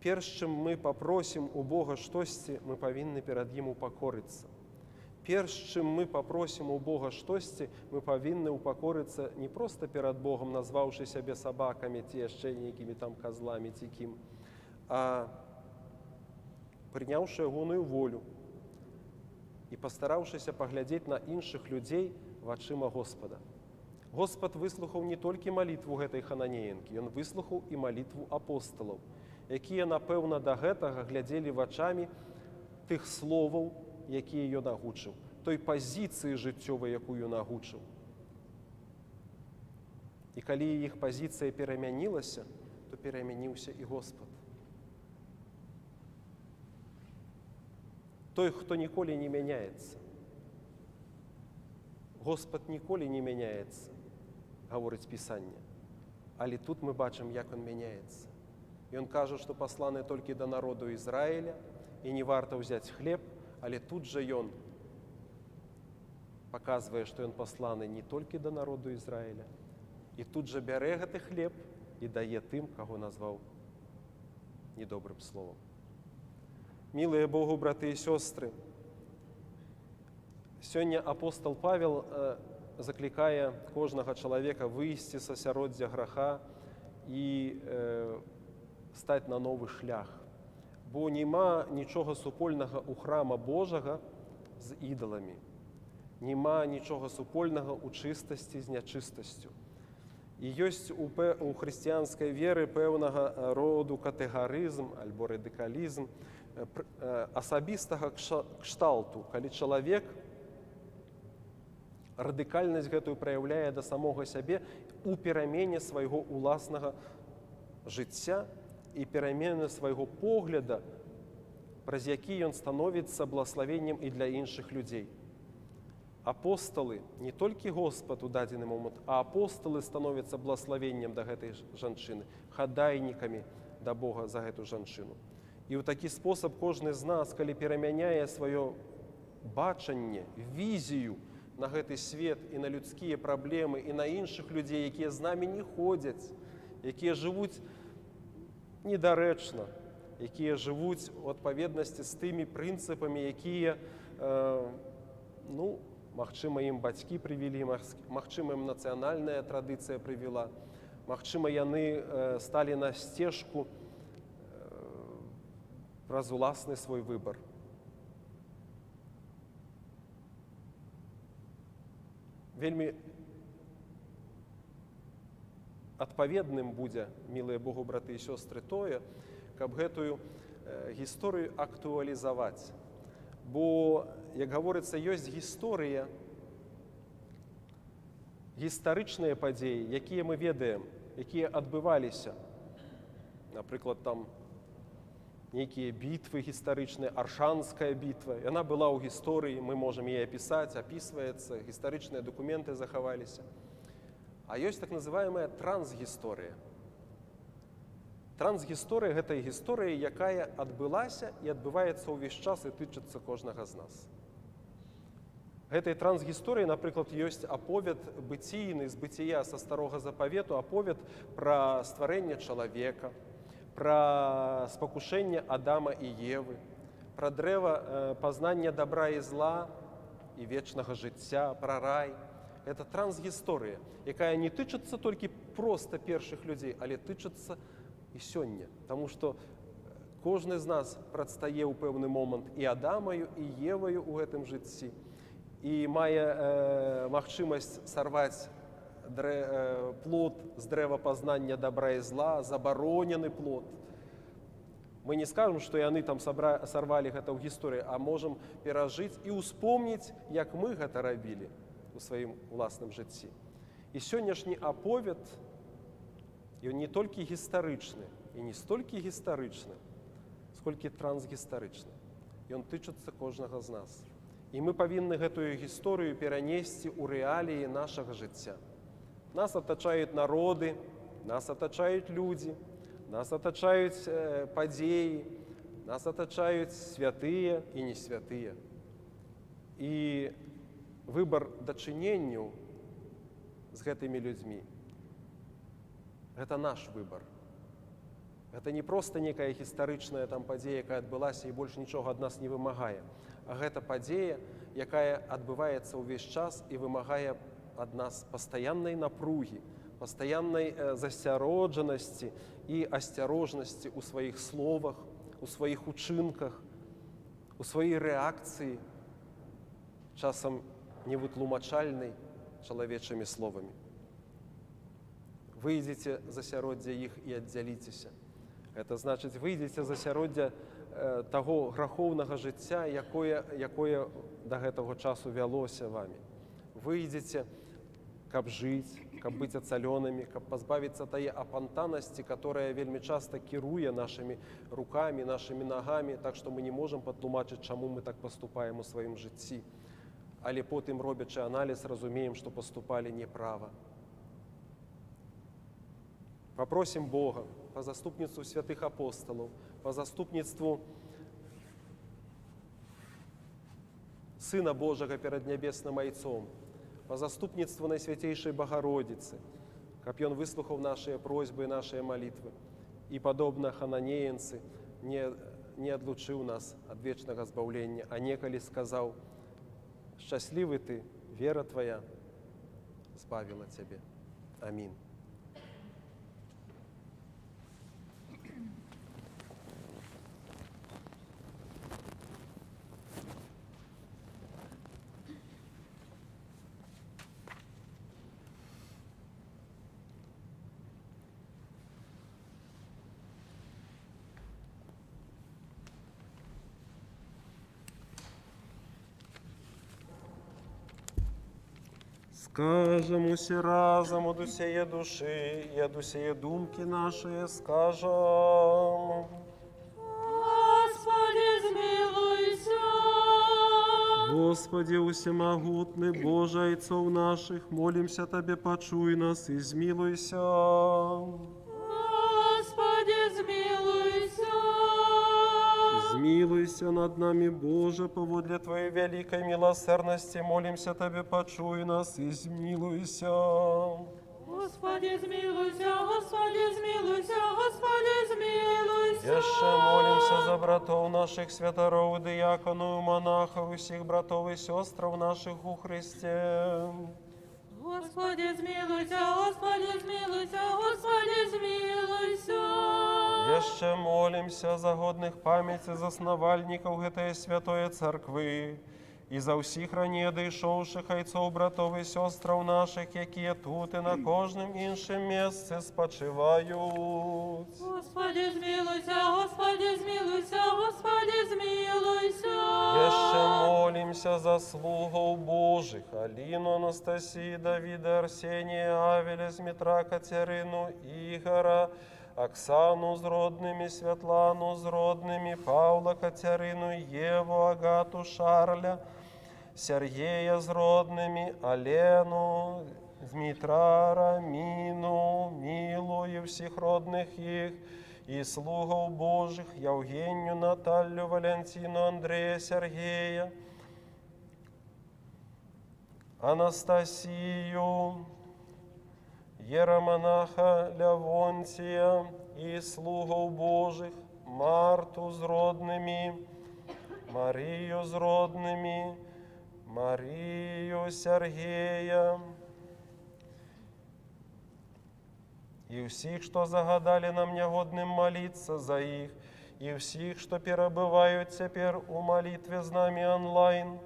Перш чым мы папросім у Бога штосьці, мы павінны перад ім упакорыцца. Перш чым мы папросім у Бога штосьці, мы павінны упакорыцца не проста перад Богом, назваўшы сябе сабакамі ці яшчэ нейкімі там казламі ці кім, а прыняўшы ягоную волю і пастараўшыся паглядзець на іншых людзей вачыма Господа. Господ выслухаў не толькі малітву гэтай хананеенкі, ён выслухаў і малітву апосталаў, якія, напэўна, да гэтага глядзелі вачамі тых словаў, якія ён агучыў, той пазіцыі жыццёвай, якую ён агучыў. І калі іх пазіцыя перамянілася, то перамяніўся і Господ. Той, хто ніколі не мяняецца. Господ ніколі не мяняецца, гаворыць Пісанне. Але тут мы бачым, як ён мяняецца. Ён кажа, што пасланы толькі да народу Ізраіля, і не варта ўзяць хлеб, але тут жа ён паказвае, што ён пасланы не толькі да народу Ізраіля, і тут жа бярэ гэты хлеб і дае тым, каго назваў недобрым словам. Мілыя Богу, браты і сёстры, сёння апостол Павел заклікае кожнага чалавека выйсці са сяроддзя граха і стаць на новы шлях. Бо няма нічога супольнага ў храма Божага з ідаламі. Няма нічога супольнага ў чыстасці з нячыстасцю. І ёсць у хрысціянскай веры пэўнага роду катэгарызм альбо радыкалізм асабістага кшталту, калі чалавек радыкальнасць гэтую праяўляе да самога сябе у перамене свайго ўласнага жыцця і перамены свайго погляда, праз які ён становіцца благаславеннем і для іншых людзей. Апосталы, не толькі Господ у дадзены момант, а апосталы становяцца благаславеннем да гэтай жанчыны, хадайнікамі да Бога за гэту жанчыну. І ў такі спосаб кожны з нас, калі перамяняе сваё бачанне, візію на гэты свет і на людскія праблемы, і на іншых людзей, якія з намі не ходзяць, якія жывуць недарэчна, якія жывуць у адпаведнасці з тымі прынцыпамі, якія, магчыма, ім бацькі прывілі, магчыма, ім нацыянальная традыцыя прывіла, магчыма, яны сталі на сцежку праз уласны свой выбар. Вельмі адпаведным будзе, мілыя Богу, браты і сёстры, тое, каб гэтую гісторыю актуалізаваць. Бо, як гаворыцца, ёсць гісторыя, гістарычныя падзеі, якія мы ведаем, якія адбываліся. Напрыклад, там нейкія бітвы гістарычныя, Аршанская бітва. Яна была ў гісторыі, мы можам яе апісаць, апісваецца, гістарычныя дакументы захаваліся. А ёсць так называемая трансгісторыя. Трансгісторыя – гэта гісторыя, якая адбылася і адбываецца ўвесь час і тычыцца кожнага з нас. Гэтай трансгісторыі, напрыклад, ёсць аповед быційны з быція са Старога Запавету, аповед пра стварэнне чалавека, пра спакушэнне Адама і Евы, пра дрэва пазнання добра і зла і вечнага жыцця, пра рай. Гэта трансгісторыя, якая не тычыцца толькі проста першых людзей, але тычыцца і сёння. Таму што кожны з нас прадстае ў пэўны момант і Адамаю, і Еваю ў гэтым жыцці, і мае магчымасць сарваць плод з дрэва пазнання добра і зла, забаронены плод. Мы не скажам, што яны там сарвалі гэта ў гісторыі, а можам перажыць і ўспомніць, як мы гэта рабілі у сваім уласным жыцці. І сённяшні аповед, ён не толькі гістарычны, і не стільки гістаричне, скільки трансгістаричне. Ён тычыцца кожнага з нас. І мы павінны гэтую гісторыю перанесці ў рэаліі нашага жыцця. Нас атачаюць народы, нас атачаюць людзі, нас атачаюць падзеі, нас атачаюць святыя і несвятыя. І выбар дачыненняў з гэтымі людзьмі – гэта наш выбар. Гэта не проста некая гістарычная падзея, якая адбылася і больш нічога ад нас не вымагае, а гэта падзея, якая адбываецца ўвесь час і вымагае ад нас пастаяннай напругі, пастаяннай засцяроджанасці і асцярожнасці ў сваіх словах, у сваіх учынках, у сваёй рэакцыі, часам невытлумачальнай чалавечымі словамі. Выйдзеце з асяроддзя іх і аддзяліцеся. Гэта значыць, выйдзеце з асяроддзя таго грахоўнага жыцця, якое да гэтага часу вялося вамі. Выйдзеце, каб жыць, каб быць ацалёнымі, каб пазбавіцца тае апантанасці, которая вельмі часта кіруе нашымі рукамі, нашымі нагамі, так што мы не можам патлумачыць, чаму мы так паступаем у сваім жыцці. Але потым, робячы аналіз, разумеем, што паступалі неправа. Попросім Бога па заступніцтву святых апостолаў, па заступніцтву Сына Божага перад нябесным Айцом, па заступніцтву Найсвяцейшай Багародзіцы, каб Ён выслухаў нашыя просьбы і нашыя малітвы і, падобна хананеенцы, не адлучыў нас ад вечнага збаўлення, а некалі сказаў: «Шчаслівы ты, вера твая збавіла цябе». Амінь. Скажем усе разом од усеє души і од усеє думки нашої скажем: Господи, змилуйся! Господи, усемогутный Боже, Отцов наших, молимся Тебе, почуй нас и змилуйся. Господи, змилуйся! Змилуйся над нами, Боже, поводле Твоей великой милосердности, молимся Тебе, почуй нас и змилуйся. Господи, змилуйся! Господи, змилуйся! Господи, змилуйся! Еще молимся за братов наших, святоров, диаконов, монахов, всех братов и сестров наших у Христе. Господи, змилуйся! Господи, змилуйся! Господи, змилуйся! Еще молимся за годных памяти засновальников этой святой церкви и за всіх ранее дійшовших отцов, братов и сестров наших, які тут і на кожним іншим місці спочивають. Господи, змилуйся! Господи, змилуйся! Господи, змилуйся! Еще молимся за слугов Божих, Алину, Анастасию, Давида, Арсения, Авеля, Змитра, Катерину, Игора, Оксану с родными, Святлану с родными, Павла, Катерину, Еву, Агату, Шарля, Сергея с родными, Алену, Дмитра, Рамину, Милу и всех родных их, и слугов Божих, Евгению, Наталью, Валентину, Андрея, Сергея, Анастасию, Иеромонаха Лявонтия и слугов Божих, Марту с родными, Марию с родными, Марию Сергея, и всех, что загадали нам негодным молиться за их, и всех, что перебывают теперь у молитве с нами онлайн,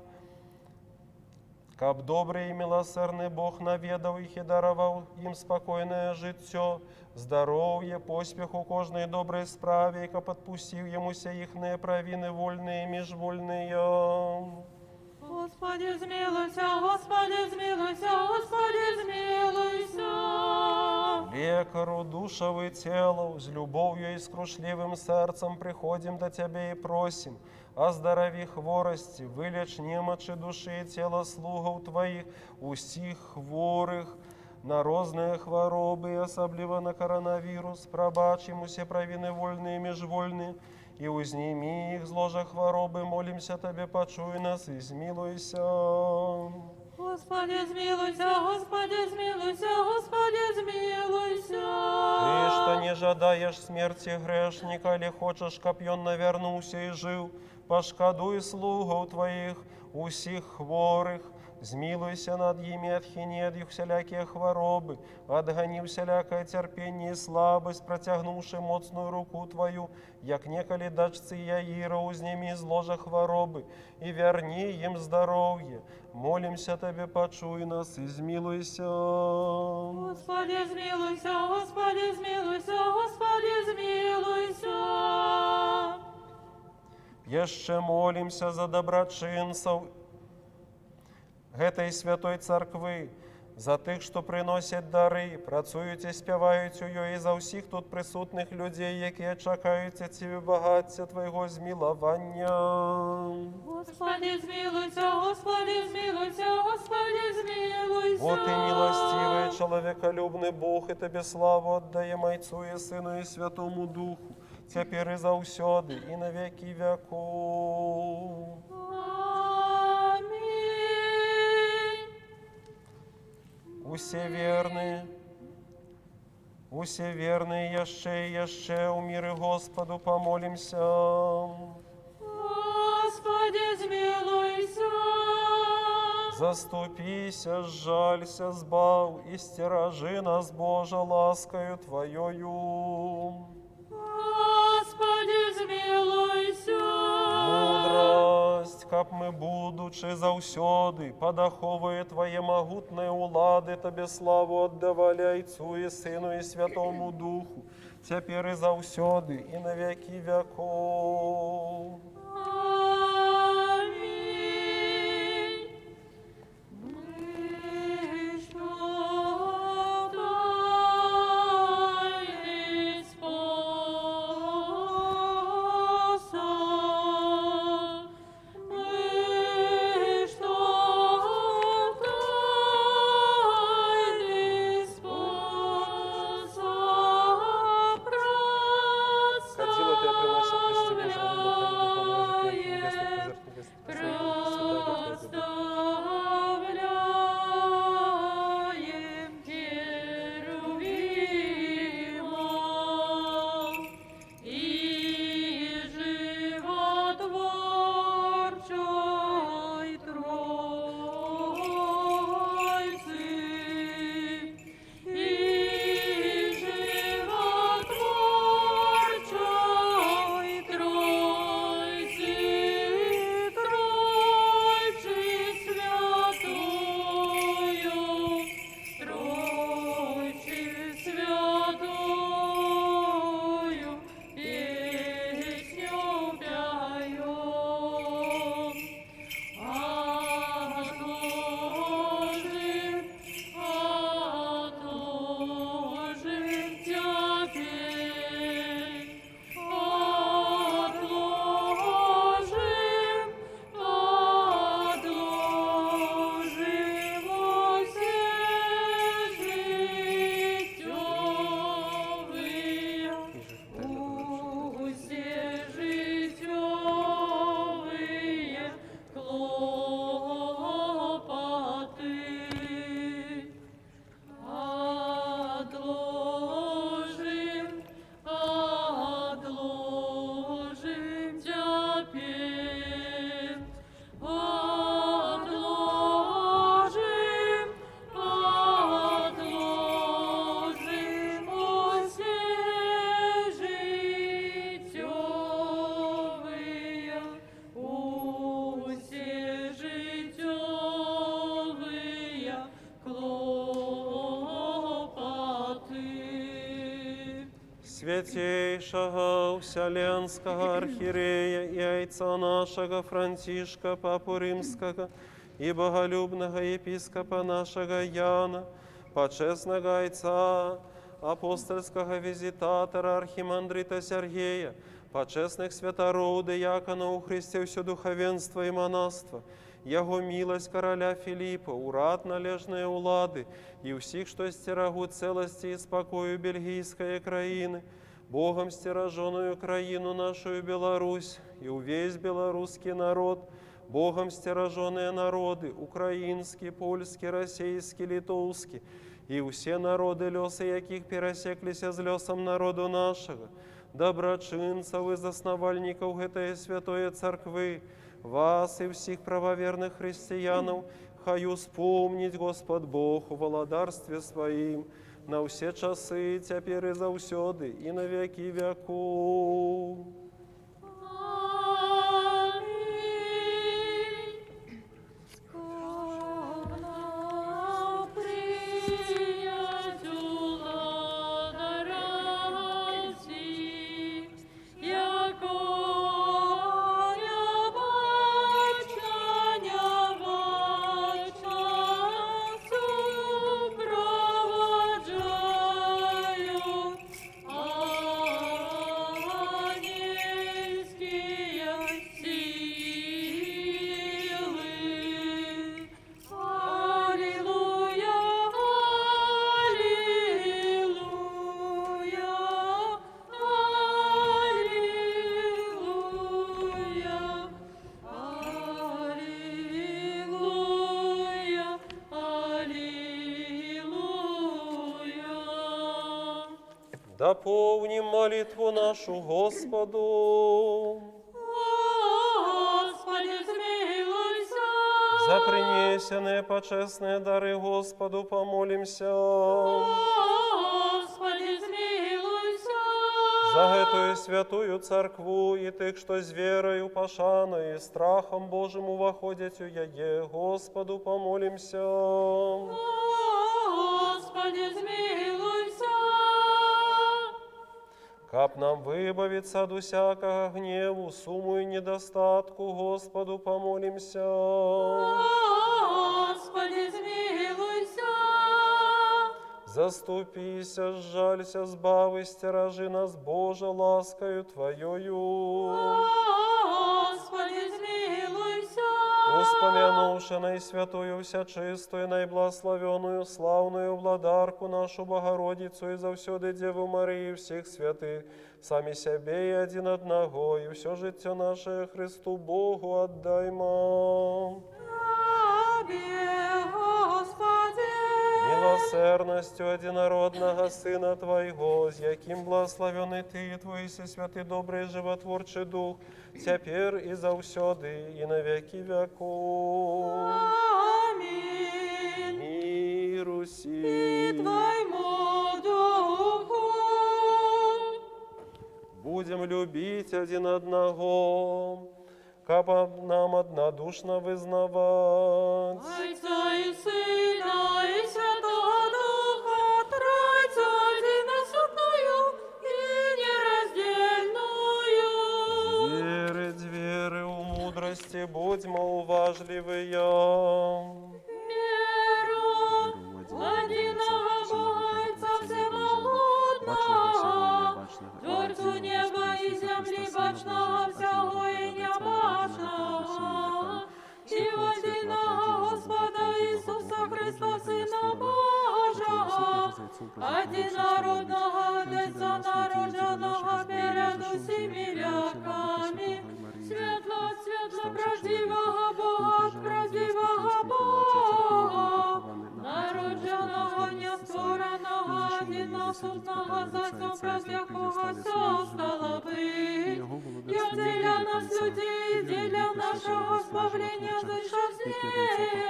каб добрый и милосердный Бог наведал их и даровал им спокойное життя, здоровье, поспех у кожной доброй справе, и каб отпустил ему все ихные провины вольные и межвольные. Господи, змилуйся! Господи, змилуйся! Господи, змилуйся! Век лекару душев и тела, с любовью и скрушливым сердцем приходим до Тебя и просим, оздорови хворости, вылечь немочи души и тела слугов Твоих, усіх хворих, на розные хвороби, особливо на коронавирус, пробачь им все провины вольные и межвольные, и узними их з ложа хвороби, молимся Тебе, почуй нас и змилуйся. Господи, змилуйся, Господи, змилуйся, Господи, змилуйся. Ты, что не жадаешь смерти грешника, или хочешь, каб он навернулся и жил, пошкодуй слугов Твоих, усіх хворих, змилуйся над ими, отхини от их всякие хвороби, отгони всякое терпение и слабость, протягнувши моцную руку Твою, як неколи дачцы Яира, узними из ложа хвороби, и верни им здоровье. Молимся Тебе, почуй нас и змилуйся. Господи, змилуйся, Господи, змилуйся, Господи, змилуйся. Еще молимся за доброчинцев этой святой церкви, за тих, що приносять дари, працюють і співають її, і за всіх тут присутних людей, які чекають Тебе багаття Твого змилування. Господи, змилуйся, Господи, змилуйся, Господи, змилуйся. Вот и милостивый, человеколюбный Бог, и Тебе славу отдаем Отцу и Сыну и Святому Духу, теперь и заусёды, и на веки веков. Аминь. Усе верные, яще у мире Господу помолимся. Господи, змилуйся. Заступися, сжалься, збав и стерожи нас, Боже, ласкою Твоею. Господи, змилуйся. Мудрость, каб мы, будучи заусёды, подаховує Твоє могутне улади, Тебе славу отдавали Отцу и Сыну и Святому Духу, теперь и заусёды, и на веки веков. Аминь. Мы что тайный спасал, мы что тайный спасал, Ходила Ты, приносим Христе Божьему, проставляем Херувимов и животворчой Тройцы, и животворчой Тройцы, Тройцы святую, Тройцы святую, песню пяем. Отложим теперь, отложим все житёвые, усе житёвые клопоты. Отложим теперь, отложим все житёвые, усе житёвые клопоты. Святейшего Вселенского архиерея и отца нашего Франтишка, Папу Римского, и боголюбного епископа нашего Яна, почесного отца апостольского визитатора архимандрита Сергея, почесних святород, диякона у Христе все духовенство и монаство, Его милость короля Филиппа, урад належные улады, и всех, что стерагут целости и спокою бельгийской краины, Богом стероженную краину нашу Беларусь, и увесь белорусский народ, Богом стероженные народы, украинский, польский, российский, литовский, и все народы леса, яких пересеклися з лесом народу нашего, доброчинцев и засновальников этой святої церкви, вас и всех правоверных христианов, хаю вспомнить Господь Бог у володарстве Своим на все часы, теперь и завсёды, и на веки веков. Дополним молитву нашу Господу. Господи, смилуйся. За принесенные почестные дары Господу помолимся. Господи, смилуйся. За эту святую церкву и тых, что с верою, пошаною и страхом Божьим воходят у яе, Господу помолимся. Господи, смилуйся. Каб нам выбавиться от всякого гневу, суму и недостатку, Господу помолимся. Господи, смилуйся. Заступися, сжалься, сбави, стерожи нас, Боже, ласкою Твоею. Господи, смилуйся. Успомянувши наисвятую, всячистую, наибласловенную, славную владарку нашу Богородицу и завсёды Деву Марию всех святых, сами себе и один одного, и все життя наше Христу Богу отдаймо. Тебе, Господи. Милосердностью одинородного Сына Твоего, с яким благословенный Ты, Твой Всесвятый, добрый, животворчий Дух, теперь и завсёды, и на веки веков. Аминь. Миру И сим. Твоему Духу. Будем любить один одного, кабы нам однодушно вызнавать. Отца и Сына, и Святого Духа, Тройцу единосудную и нераздельную. Верить веры у мудрости, будьмо уважливые. Веру в единого Бога, Отца Всемогутного, Творцу неба и земли, башного всего и небашного, и в единого Господа Иисуса Христа, Сына Божьего, одинородного Отца, народженного перед усіми веками, світло от світла, правдивого Бога от правдивого Бога, народженого, нествореного, одиносудного, за Отцом пред якого все стало быть, и отделя нас людей, и деля нашего избавления, зайшов с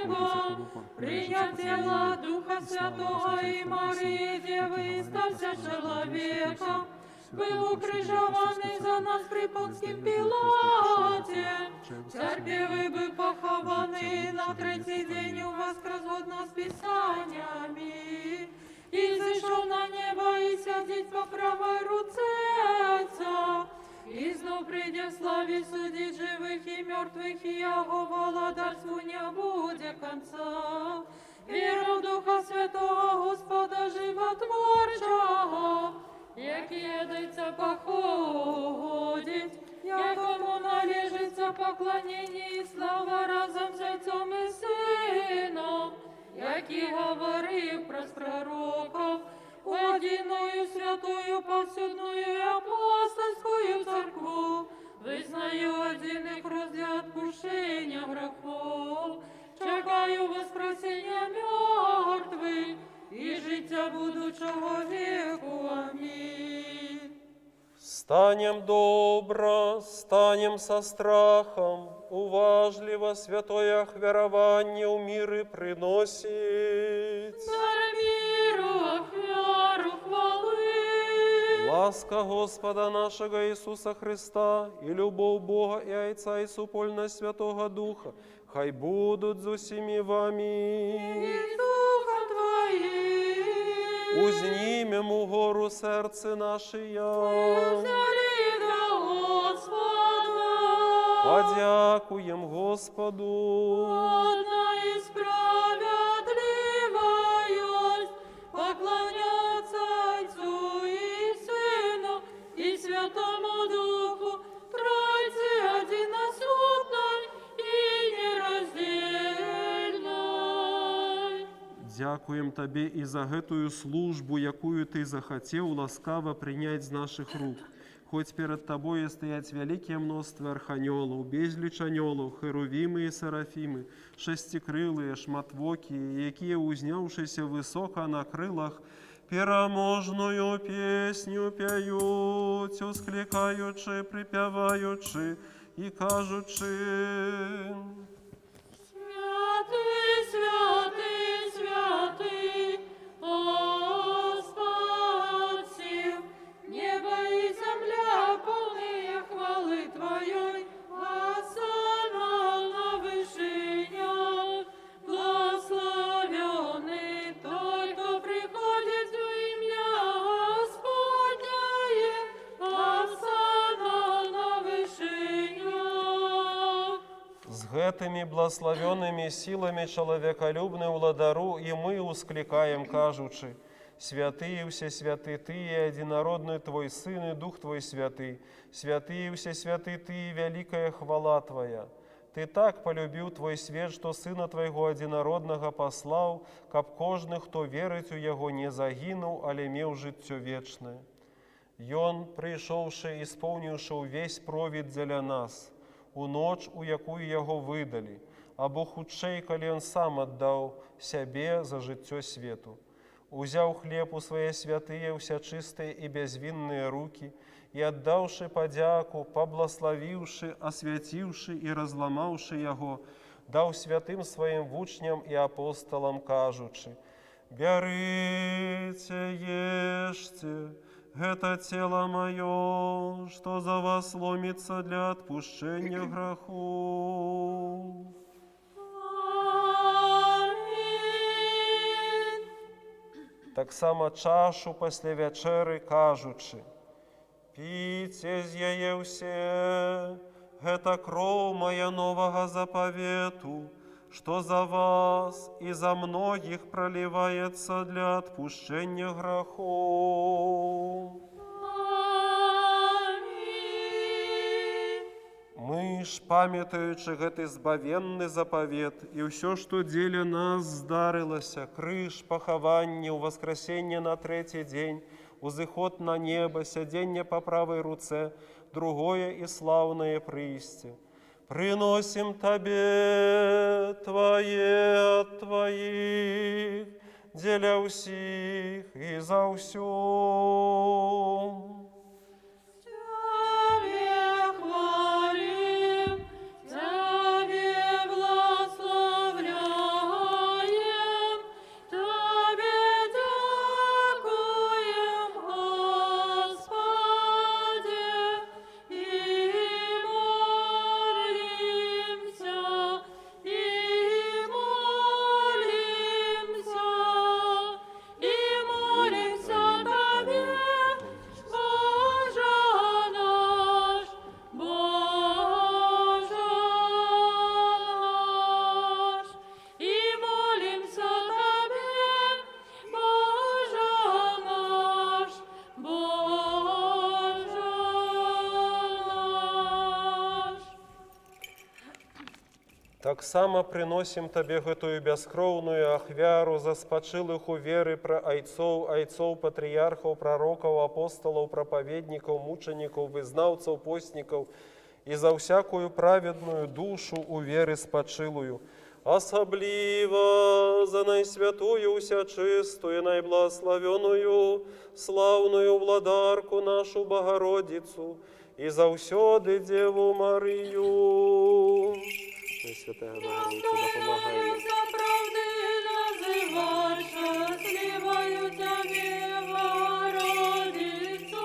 неба, принять тело Духа Святого и Марии Девы, и стався человеком, был укрижованный за нас при Понским Пилате, терпевый был похованный, на третий день воскрес годно с Писаниями, и зашел на небо, и сядет по правой руце Отца, и знов придя в славе судить живых и мертвых, и Его владарству не будет конца. Веру в Духа Святого Господа Животворчого, належиться походить, якому належиться поклонение и слава разом з Отцом і Сином, який говорив про пророков, одиною святую повсюдную и апостольскую церкву, визнаю один и крест для отпущения грехов, чекаю воскресения мертвых и життя будучого веку. Аминь. Станем добро, станем со страхом, уважливо святое хверование у миры приносить. Дар миру, ахвяру, хвалы. Ласка Господа нашего Иисуса Христа и любовь Бога и Отца и супольность Святого Духа, хай будут за всеми вами. И духом Твоим. Узнимем у гору сердце наше, Взяли до Господа. подякуем Господу. Одна и справедливая поклоняться Отцу и Сыну и Святому Духу, Тройце одиносутной и нераздельной. Дякуем Тебе и за гэтую службу, якую Ты захотел ласкаво принять з наших рук. Хоть перед Тобою стоять великое множество арханелов, безліч анелов, херувимы и серафимы, шестикрылые, шматвокие, якие, узняўшися высоко на крылах, пераможную песню пяють, ускликаючи, припяваючи и кажучи: Святый, святый, святый, Господь сил, небо и земля полные хвалы Твоей, Осана на вышинях, благословенный Той, кто приходит в имя Господне, Осана на вышинях. С гэтыми благословенными силами человеколюбный владару и мы ускликаем, кажучи: святые все святы Ты, и единородный Твой Сын, и Дух Твой Святый, святые все святы Ты, и великая хвала Твоя. Ты так полюбил Твой свет, что Сына Твоего одинородного послал, каб кожный, кто верить у Его, не загинул, але мел життя вечное. Ён, прийшовши, исполнивши весь провід для нас, у ноч, у якую Яго видали, або худшей, коли Он сам отдал себе за життя свету. Узяв хлеб у свои святые, всячистые и безвинные руки, и отдавши подяку, поблагословивши, освятивши и разломавши Его, дал святым своим вучням и апостолам, кажучи: «Берите, ешьте, это тело мое, что за вас ломится для отпущения грехов». Аминь. Так само чашу після вечери, кажучи: «Пійте з яє все, это кров моя нового заповету, что за вас и за многих проливается для отпущения грехов». Аминь. Мы ж, памятаючи гэты збавенны запавет, і ўсё, што дзеля нас здарылася, крыж, пахаванне, воскресенне на трэці дзень, узыход на неба, сядзенне па правай руцэ, другое і слаўнае прыйсце, приносим Тебе Твое от Твоих, дзеля ўсіх і за ўсё. Тебе хвалим, Тебе благословляем, Тебе дякуем, Господи, и молимся Тебе, Так само приносим Тебе гэтую бяскроўную ахвяру за спачылых у веры пра айцоў, патрыярхаў, прарокаў, апосталаў, прапаведнікаў, мучанікаў, вызнаўцаў, постнікаў і за ўсякую праведную душу у веры спачылую. Асабліва за найсвятую, усячыстую, найблагославёную, слаўную владарку нашу Богородицу і заўсёды Деву Марию. Святая Богородица, допомагай нам. Правды называть счастливою Тебе, Богородицу,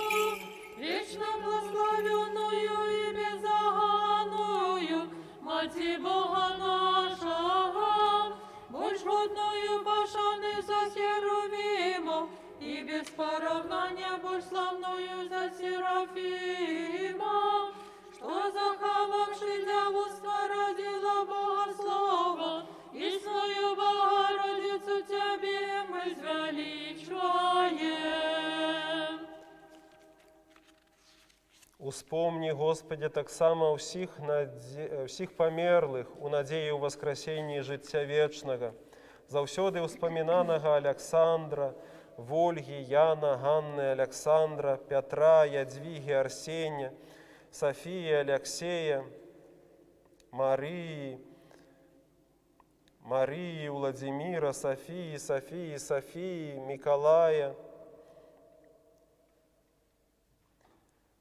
вечно благословенную и безоганную, Мати Бога нашего, будь годною пошаны за Херувимов, и без поравнания будь славною за Серафима, что захававши дьявольство родила Бога Слова, и свою Богородицу Тебе мы звеличаем. Успомни, Господи, так само всіх померлих у надії у воскресенні життя вічного. Завсёды успоминанага Александра, Вольги, Яна, Ганны, Александра, Петра, Ядвиги, Арсения, Софии, Алексея, Марии, Владимира, Софии, Миколая,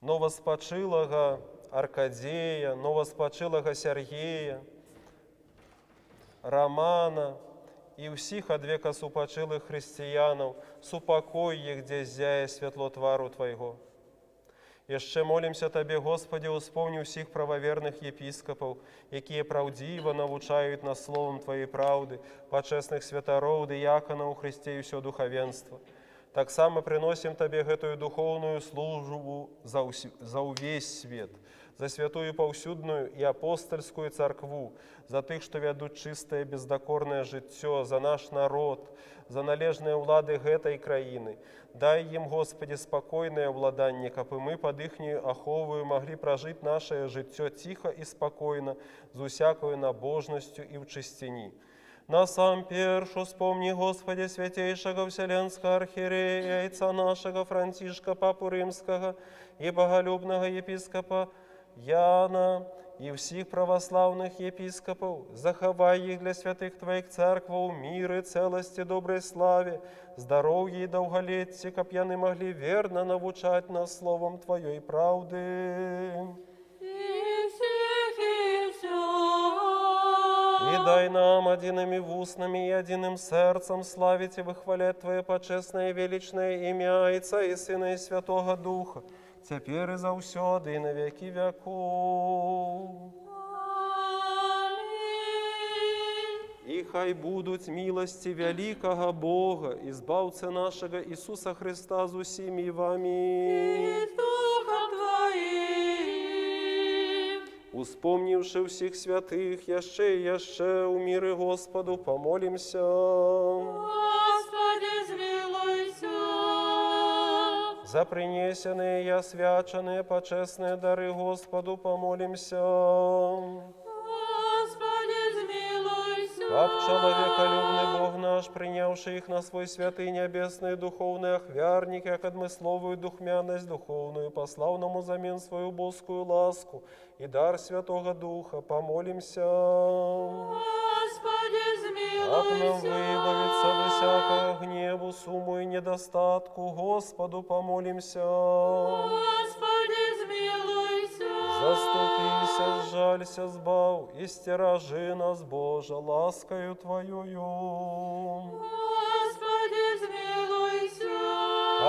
новоспочилого Аркадея, новоспочилого Сергея, Романа и всіх ад века супочилых християнов, супокой их, где зяе светло твару Твоего. Яшчэ молимся Табе, Господи, успомни всіх правоверных епископов, якія правдиво навучают нас словом Твоей правды, почесных святароў, дыяконаў у Христе и все духовенство. Так само приносим Табе гэтую духовную службу за увесь свет, за святую паўсюдную и апостольскую церкву, за тых, што вядуць чыстае бездакорнае жыццё, за наш народ, за належныя ўлады гэтай краіны. Дай ім, Господи, спакойнае ўладанне, каб і мы пад іхнюю аховаю маглі пражыць нашае жыццё ціха і спакойна, з усякою набожнасцю і ў чысціні. Насамперш успомни, Господи, святейшего Вселенского архиерея, яйца нашего Францишка, Папу Римского и боголюбного епископа Яна, и всіх православных епископов, захавай их для святых Твоих церкваў, миры, целости, доброй славе, здоровье и долголетие, каб яны могли верно навучать нас словом Твоей правды. И дай нам одиными устными и одиным сердцем славить и выхвалять Твое почестное и величное имя Отца и Сына и Святого Духа, теперь и заўсёды и на веки веков. И хай будуть милости великого Бога, избавцы нашего Иисуса Христа с усими вами. Успомнивши всіх святих, яще у мире Господу помолимся. Господи, змилуйся. За принесенные и освяченные почестные дары Господу помолимся. Господи, змилуйся. Как человеколюбный Бог наш, принявший их на свой святый небесный духовный охвярник, как одмысловую духмяность духовную, послал нам взамен свою божскую ласку и дар Святого Духа, помолимся. Господи, Как нам змилуйся. выбавиться от всякого гневу, суму и недостатку, Господу помолимся. Господи, змилуйся. Заступися, сжалься, сбав, и стерожи нас, Боже, ласкою Твоею. Господи, змилуйся. А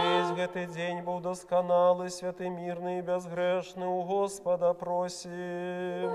весь гэтый день был досконалый, святый, мирный и безгрешный, у Господа просим. Дай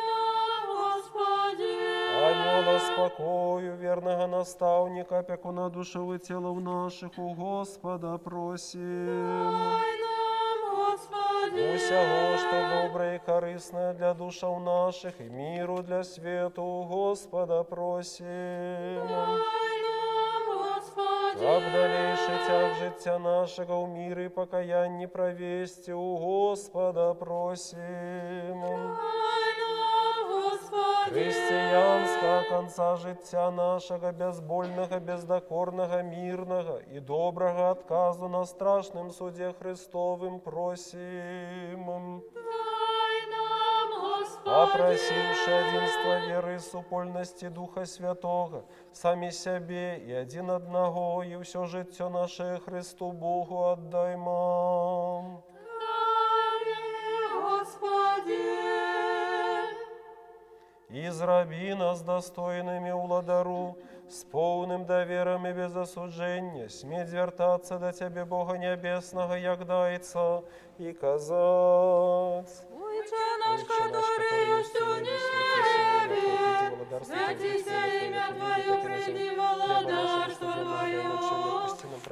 нам, Господи. Анёла спокою, верного наставника, опекуна душевы телов наших, у Господа просим. Дай нам, Господи. Усяго, что доброе и корыстное для душаў наших, и миру для свету, у Господа просим. Дай нам, Господи. Об далейший тяг життя нашего у мире и покаянні провести, у Господа просим. Дай нам, Господи. Християнського конца життя нашого, безбольного, бездокорного, мирного і доброго отказу на страшним суді Христовим просим. Дай нам, Господи, Опросивши единство веры и супольности Духа Святого, сами себе и один одного, и все життя наше Христу Богу отдаймо. дай, Господи. И израби нас достойными уладару, с полным доверием и без осуждения, сметь вертаться до Тебе, Бога Небесного, як дается, и казать. Отче наш, который есть у небе, святися имя Твое, приди владарство Твое.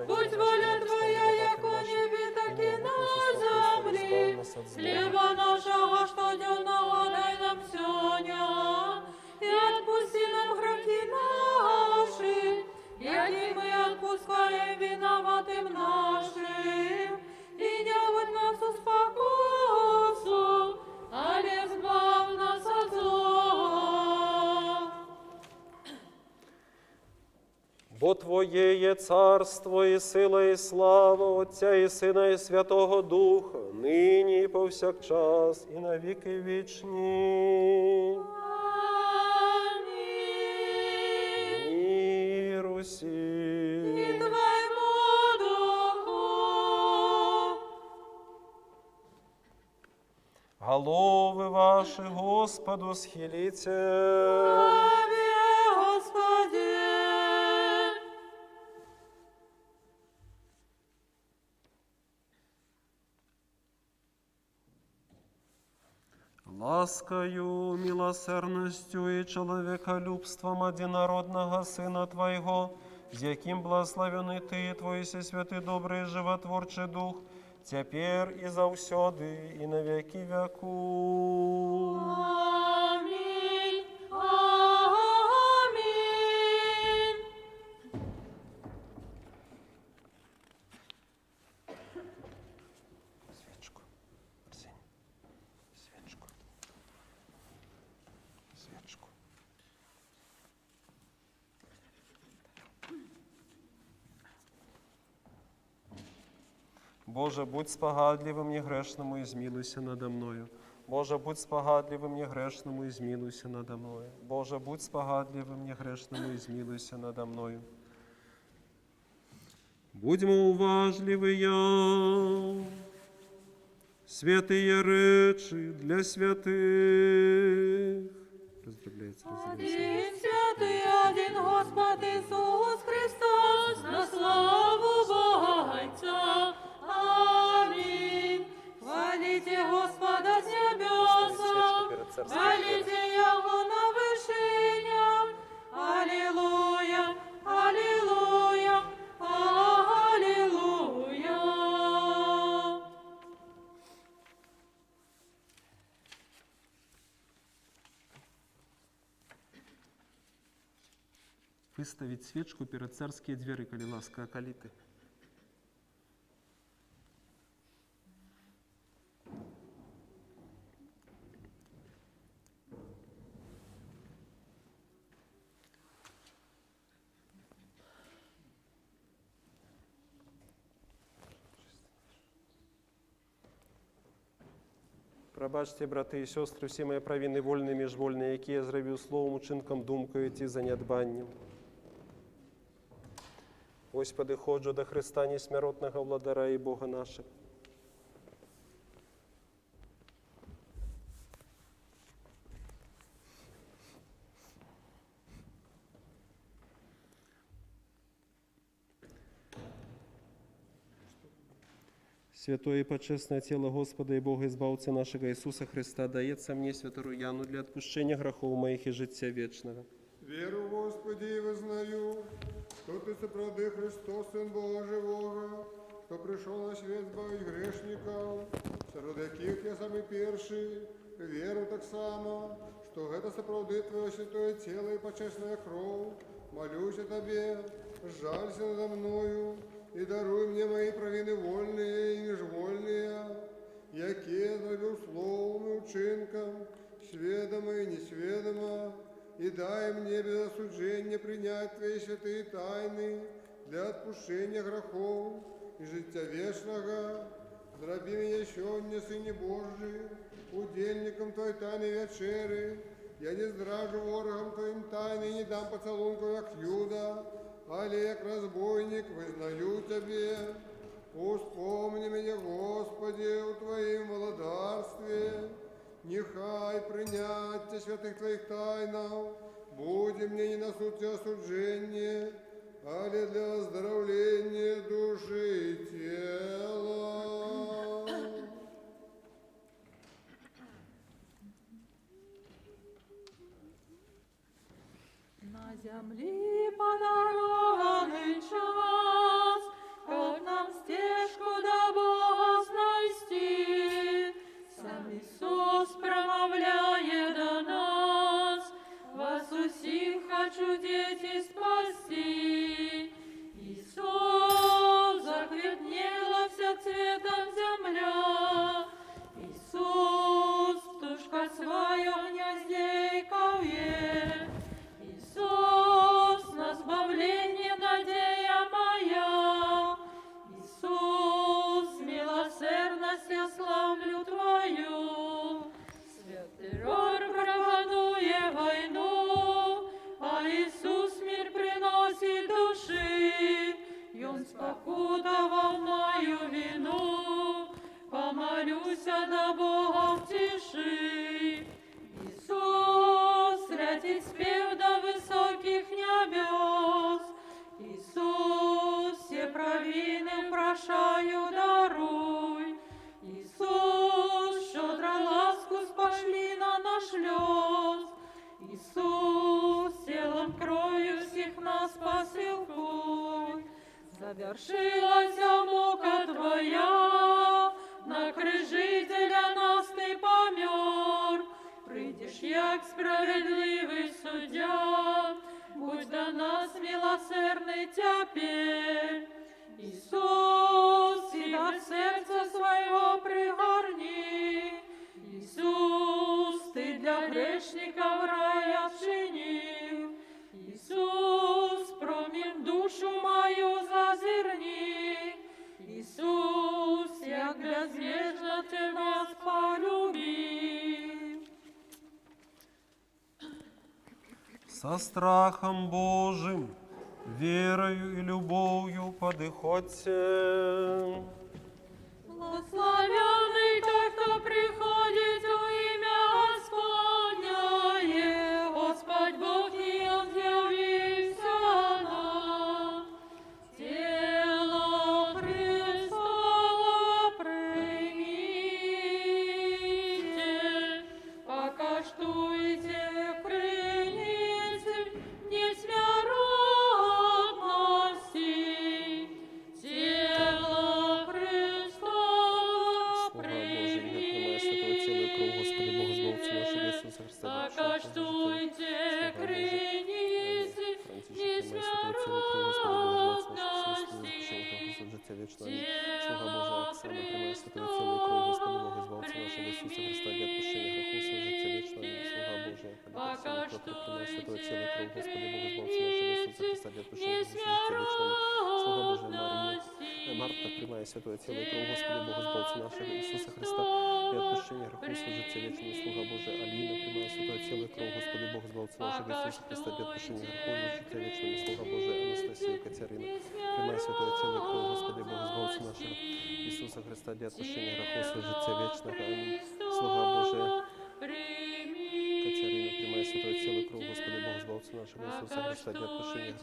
Будь воля Твоя, як у небе, так и на земле. Хлеба нашего штоденного дай нам сегодня, и отпусти нам грехи наши, яки мы отпускаем виноватым нашим, и не вводь нас в спокусу, але избавь нас от зла. Бо Твоє є царство, і сила, і слава Отця, і Сина, і Святого Духа, нині і повсякчас, і на віки вічні. Аминь. Мир усім. И Твоему Духу. Голови ваші Господу схиліться. Славе, Господи. Ласкою, милосердностью и человеколюбством одинородного Сына Твоего, з яким благословений Ти, Твой Всесвятий, добрий, животворчий Дух, тепер і завсёды, і на веки веку. Аминь. Аминь. Свечку, Арсений, свечку, свечку. Боже, будь спогадливим, негрешному, і змилуйся надо мною. Боже, будь спогадливим, негрешному, і змилуйся надо мною. Боже, будь спогадливим, негрешному, і змилуйся надо мною. Будьмо уважливі, святые речі для святих. Роздробляється, Один святый, один Господь Иисус Христос, на славу Бога Отца. Аминь. Хвалите Господа с небесов, хвалите Его на вышинях. Аллилуйя, аллилуйя, аллилуйя. Выставить свечку перед царские двери, коли ласка околиты. Пробачте, брати і сестри, всі мої провини вольні, міжвольні, які я зробив словом, учинком, думкою ті занядбанням. Господи, ходжу до Христа несмиротного владара і Бога нашого. Святое и почестное тело Господа и Бога Избавца нашего Иисуса Христа дается мне, святую Яну, для отпущения грехов моих и життя вечного. Веру, Господи, и вызнаю, что Ты соправды Христос, Сын Бога Живого, что пришел на свет избавить грешников, среди яких я самый перший, веру так само, что это соправды Твое святое тело и почестная кровь, молюсь о Тебе, жалься надо мною, и даруй мне мои провины вольные и межвольные, яке зробив словом і учинком, сведомо и несведомо, и дай мне без осуждения принять Твои святые тайны для отпущения грехов и життя вечного. Зроби меня сьогодні, Сині Божий, удельником Твоей тайной вечери. Я не здражу ворогам Твоим тайны, не дам поцелунку, як Юда, але як разбойник визнаю Тебе. Успомни меня, Господи, у Твоим володарстве. Нехай приняття святых Твоих тайнов буде мне не на суд и осуждение, але для оздоровления души и тела. На землі подарований час, как нам стежку до Бога знайти. Сам Ісус промовляє до нас, вас усіх хочу, дети, спасти. Ісус, заквітнела вся цветом земля, Ісус, птушка своя в гнезде ковє. Иисус, на избавление надея моя. Иисус, милосердность я славлю Твою. Святый род проводуя войну, а Иисус мир приносит души. И Он спокутовал мою вину, помолюся до Бога в тиши. Иисус, летит спев до высоких небес. Иисус, все провины прощаю, даруй. Иисус, щедро ласку спошли на наш лёс. Иисус, телом кровью всех нас посылкуй. Завершилась мука Твоя, на крижі для нас Ти помер. Прийдеш, як справедливий суддя, будь до нас милосердний тепер. Ісус, і до серця свого пригорни. Ісус, Ти для грешника в рай вчинив. Ісус, промінь душу мою зазирни. Ісус, як безмежно Ти нас полюбив. Со страхом Божим, верою и любовью подыходьте. Благословенный тот, кто приходит во имя Господне, Господь Бог и Он явился нам. Тело Христово примите, покаштуйте крыницы несмяротности. Тело Христово покаштуйте крыницы несмяротности. Марта, приймає святое тіло і кров Господи Бога Збавця нашого Ісуса Христа, і відпущення греху служиться вічному. Слуга Божия Аліна, приймає святое тіло і кров Господи Бога Збавця нашого Ісуса Христа, і відпущення греху служиться вічному. Слуга Божия Анастасія Катерина, приймає святое тіло і кров Господи Бога Збавця нашого Ісуса Христа, для відпущення греху служиться вічного. Амінь. Слуга Божия Катерина, приймає святое тіло і кров Господи Бога Збавця нашого Ісуса Христа, для відпущення греху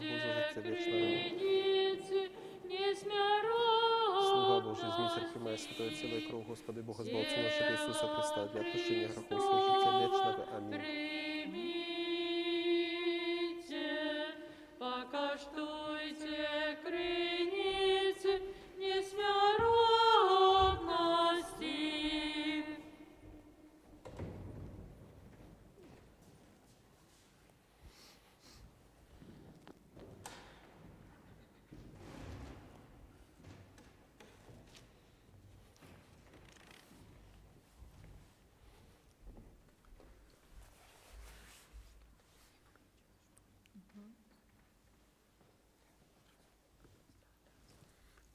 служиться вічного. Слуга Божий, зміцер приймає святое тіло і кров Господи Бога Збавця нашого Ісуса Христа, для відпущення греху служиться вічного. Амінь. Покаштуйте крыницы несмяротности.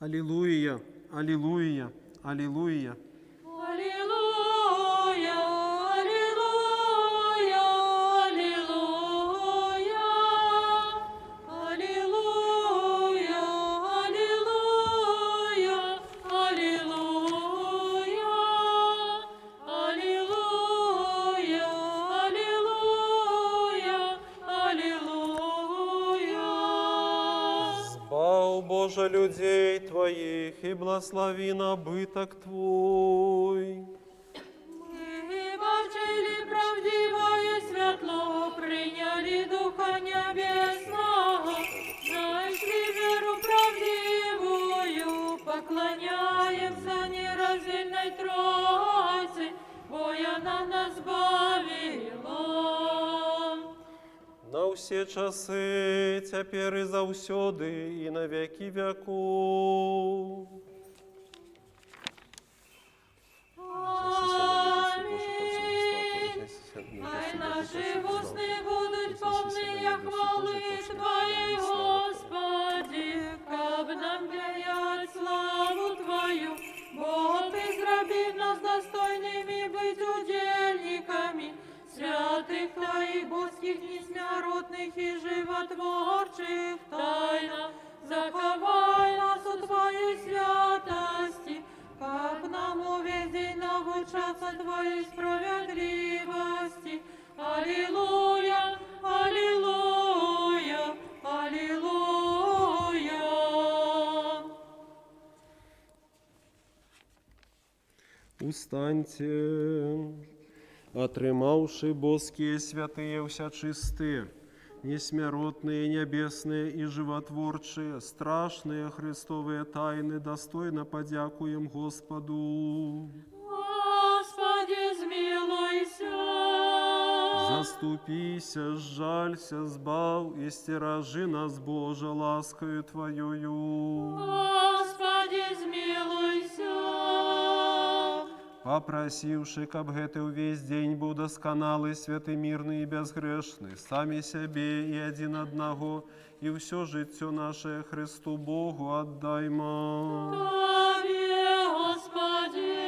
Аллилуйя, аллилуйя, аллилуйя. Аллилуйя, аллилуйя, аллилуйя. Аллилуйя, аллилуйя, аллилуйя. Аллилуйя, аллилуйя, аллилуйя. Збав, Боже, людей Твоих, и благослови набыток Твой. Мы бачили правдивое світло, прийняли Духа Небесного, нашли веру правдивую, поклоняемся нераздельной Тройце, боя на нас бавила. На все часы, теперь и завсёды, и на веки веков. Амінь. Хай наші вусни будуть повні хвали Твоєї, Господи, каб нам віять славу Твою, бо Ти зробив нас достойними бить удельниками святих Твоих божских, несмяротных и животворчих тайнах. Заховай нас у Твоей святости, как нам увесь день навчаться Твоей справедливости. Аллилуйя, аллилуйя, аллилуйя. Устаньте, отрымавши боские святые всячистые, несмяротные, небесные и животворчие, страшные Христовые тайны, достойно подякуем Господу. Господи, змилуйся. Заступися, сжалься, сбав и стерожи нас, Боже, ласкою Твоею. Господи, змилуйся. Попросивши, каб гэты увесь день был досконалый, святый, мирный и безгрешный, сами себе и один одного, и все життё наше Христу Богу отдаймо. Тобі, Господи.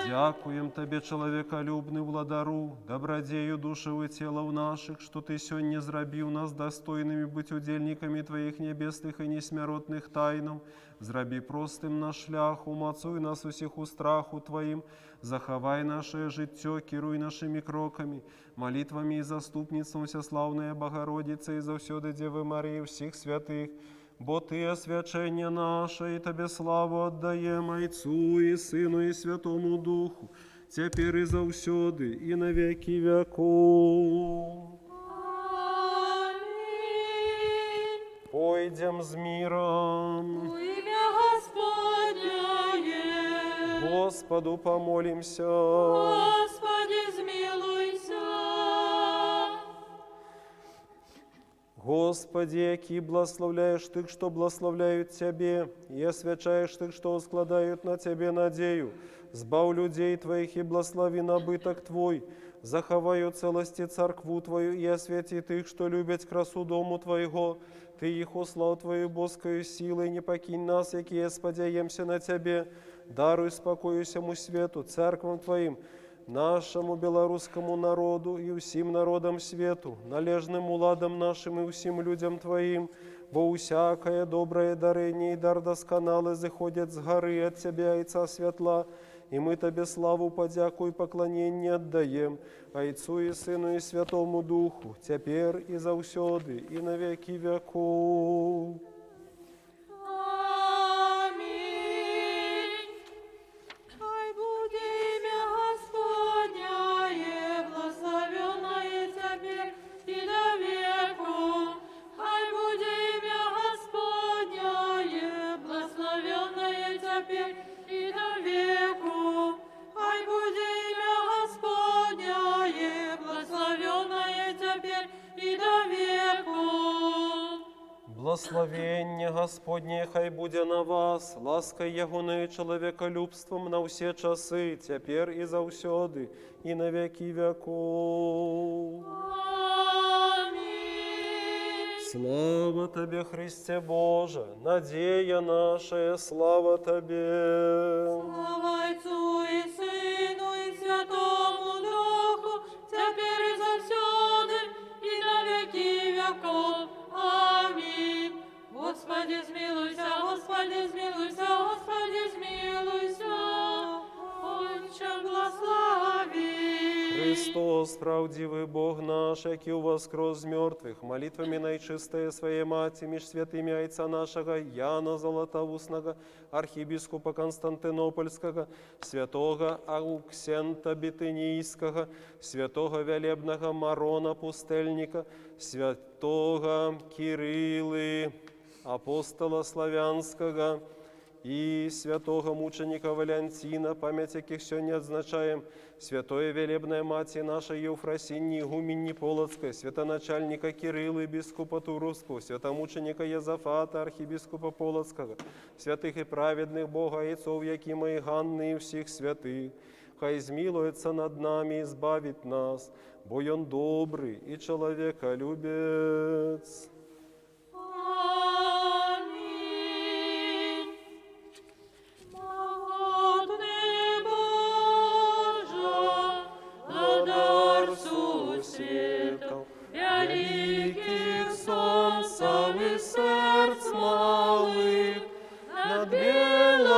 Дякуем Тебе, человеколюбный владару, добродею душевы телов наших, что Ты сёння зрабіў нас достойными быть удельниками Твоих небесных и несмяротных тайнов. Зраби простым наш шлях, умацуй нас усіх у страху Твоим, захавай наше життё, кіруй нашими кроками, молитвами и заступництвом Всеславная Богородица и завсёды Девы Марии всех святых, бо Ты освячение наше, и Тебе славу отдаем Отцу и Сыну и Святому Духу, теперь и завсёды, и на веки веков. Амінь. Пойдем с миром, У ім'я Господнє. Господу помолимся. Господи, змилуйся. Господи, який благословляешь Тых, что благословляют Тебе, и освячаешь Тых, что складают на Тебе надею, збав людей Твоих и благослови набыток Твой, заховай у целости церкву Твою и освети Тых, что любят красу дому Твоего. Ты их услал Твою боскою силой, не покинь нас, якие сподяемся на Тебе. Даруй спокою всему свету, церквам Твоим, нашему белорусскому народу и всем народам свету, належным уладам нашим и всем людям Твоим, бо усякое доброе дарение и дар досконалый заходят с горы от Тебя, Отца светла, и мы Тебе славу, подяку и поклонение отдаем, Отцу и Сыну и Святому Духу, теперь и завсёды, и на веки веков. Амінь. Хай буде ім'я Господнє, благословенное теперь и до веку. Хай буде ім'я Господнє, благословенное теперь и до веку. Хай буде ім'я Господнє, благословенное теперь и до веку. Благословение Господне хай буде на вас, лаской Ягоны человеколюбством на все часы, теперь и завсёды, и на веки веков. Амінь. Слава Тебе, Христе Боже, надея наша, слава Тебе. Слава Отцу и Сыну и Святому Духу, теперь и завсёды, и на веки веков. Аминь. Господи, смилуйся, Господи, смилуйся, Господи, смилуйся. Отче, благослови. Христос, правдивый Бог наш, яки воскрес з мертвых, молитвами наичистая Своей Мати, меж святыми Отца нашего, Яна Золотоустного, архиепископа Константинопольского, святого Ауксента Битынийского, святого Велебного Марона Пустельника, святого Кириллы, апостола Славянского, и святого мученика Валентина, память яких сегодня отзначаем, святое Велебная Мати наша Евфросиньи, игуменни Полоцкой, святоначальника Кирилла, бискупа Туровского, святомученика Езафата, архиепископа Полоцкого, святых и праведных Бога и отцов Якима и Ганны и всех святых, хай змилуется над нами и избавит нас, бо Он добрый и человеколюбец. Аминь. Могутный Боже, владарцу светов, великих солнцев и сердц малых, над Белорусей,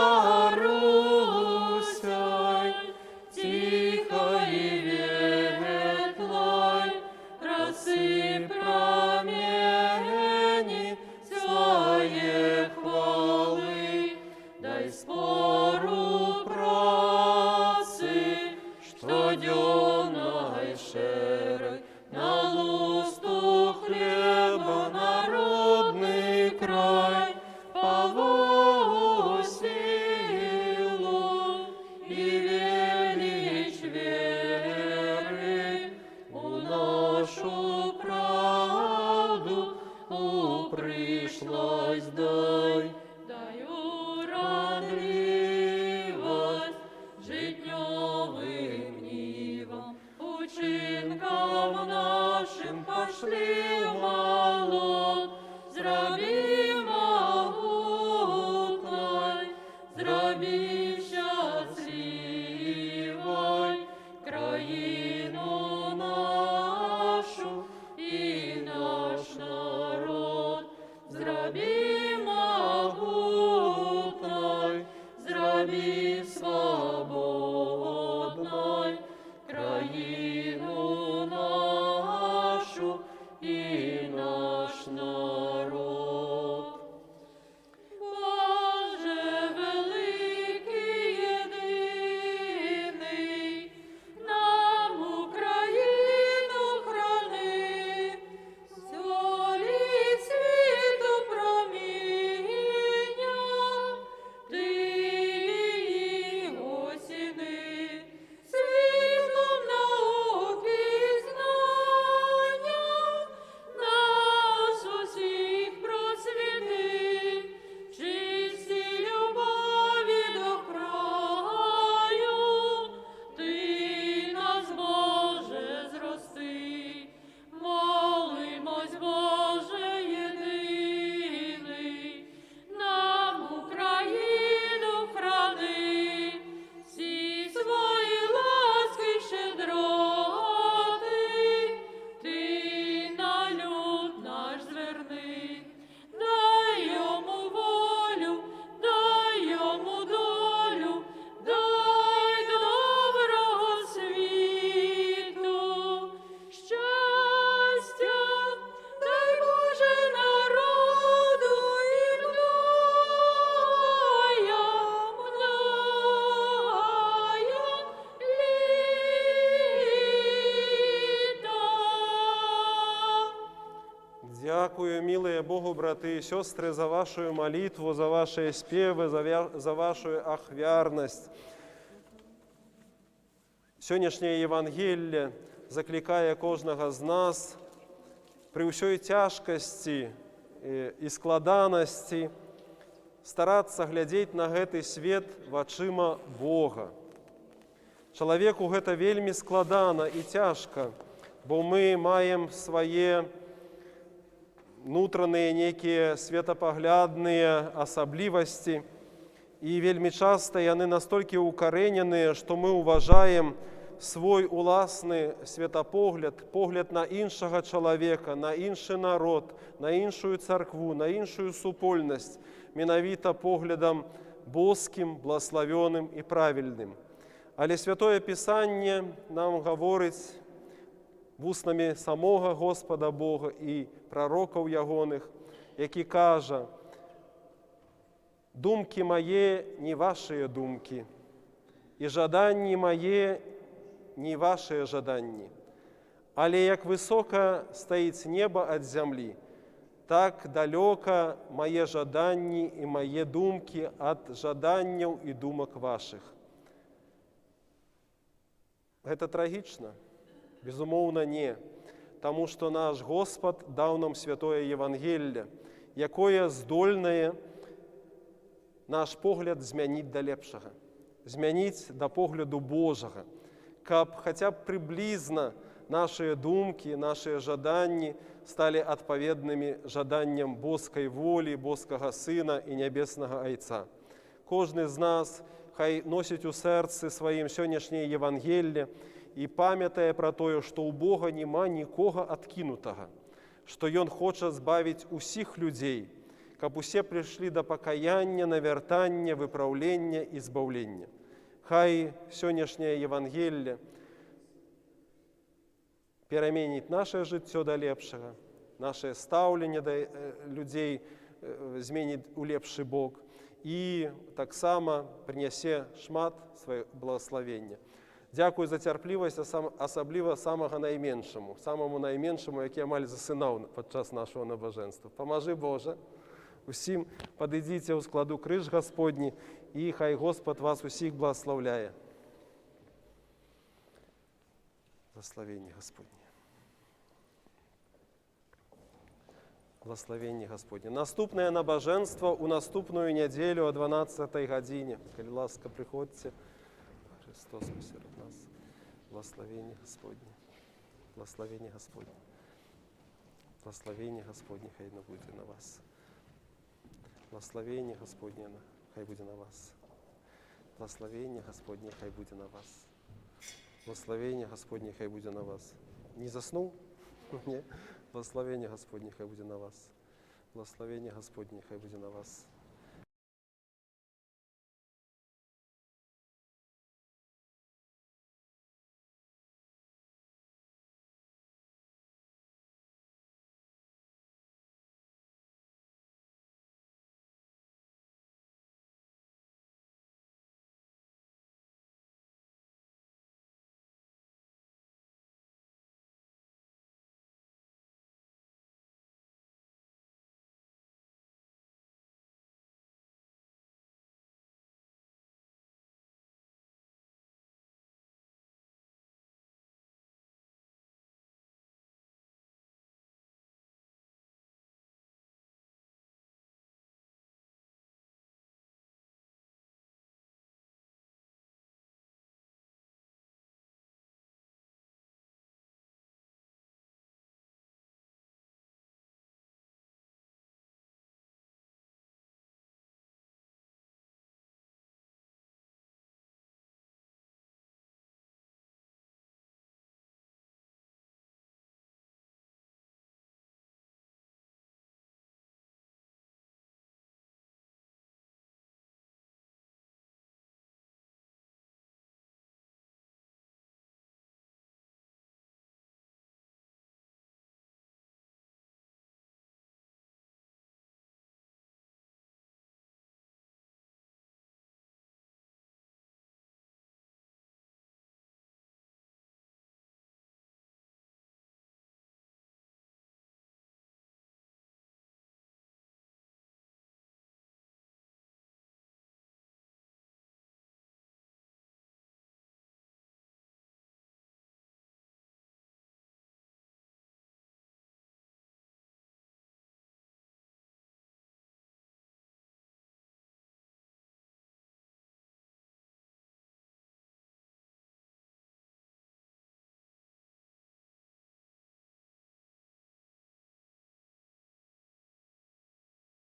тихой и ветлой, рассыпь промени своей хвалы, дай спору працы, что дёмной шерой на лусту хлеба народный край повою силу и величь веры у нашу правду пришлось дай. Даю радливость житневым нивам, учинкам нашим пошли молот, зроби могутной, зроби счастливой країну нашу і наш народ. Зроби могутной, зроби свободной країну нашу і наш народ. Боже великий єдиний, нам Україну храни, солі світу проміння, ти її осіни, світлом науки і знання, нас усіх просвіти, чисті любові до краю, ти нас, Боже, зрости, молимось, Боже єдиний, нам Україну храни, всі свої ласки й щедроти, ти на люд наш зверни, дай йому волю, дай йому долю, дай доброго світу, щастя, дай Боже народу і літа. Дякую, милые Богу, браты и сестры, за вашу молитву, за ваши спевы, за вашу ахвярность. Сьогоднішнє Євангеліє закликає кожного з нас при всій тяжкості і складаності старатися глядіти на гэты свет вачыма Бога. Чалавеку гэта вельмі складана і цяжка, бо мы маем свае внутренние некие светопоглядные особливости. И вельми часто яны настолько укорененные, что мы уважаем свой уласны святопогляд, погляд на іншого чоловіка, на інший народ, на іншу церкву, на іншу супольність, менавіта поглядом боским, благословенным і правильним. Але Святое Писання нам говорить вуснами самого Господа Бога і пророків Ягоних, які каже: «Думки моє не ваші думки, і жаданні моє не ваші жаданні. Але як високо стоїть небо від землі, так далеко моє жаданні і мої думки від жаданнів і думок ваших». Гэта трагічна? Безумоўна, не. Таму што наш Господ даў нам святое Євангелле, якое здольнае наш погляд змяніць да лепшага, змяніць да погляду Божага, каб хаця б прыблізна нашыя думкі, нашыя жаданні сталі адпаведнымі жаданням боскай волі, боскага Сына і нябеснага Айца. Кожны з нас хай носіць у сэрцы сваім сённяшняе Євангелле і памятае пра тое, што ў Бога няма нікога адкінутага, што Ён хоча збавіць усіх людзей, каб усе прыйшлі да пакаяння, навяртання, выпраўлення і збаўлення. Хай сённяшняе Євангелле пераменіць наше жыццё да лепшага, наше стаўленне да людзей зменіць у лепшы бок і таксама прынясе шмат сваё благословення. Дзякую за цярплівасць, асабліва самага найменшаму, самаму найменшаму, які амаль засынаў падчас нашого набажэнства. Памажы, Божа, усім падыдзіце ў складу крыж Гасподні, і хай Господ вас усіх благословляе. Благословенне Господне. Благословенне Господне. Наступнае набажэнства ў наступную нядзелю о 12 гадзіне. Калі ласка, прыходзьце. Христос посеред нас. Благословенне Господне. Благословенне Господне. Благословенне Господне хай будзе на вас. Благословенне Господне хай будзе на вас. Благословенне Господне хай будзе на вас. Благословенне Господне хай будзе на вас. Не заснуў? Не. Благословенне Господне хай будзе на вас. Благословенне Господне хай будзе на вас.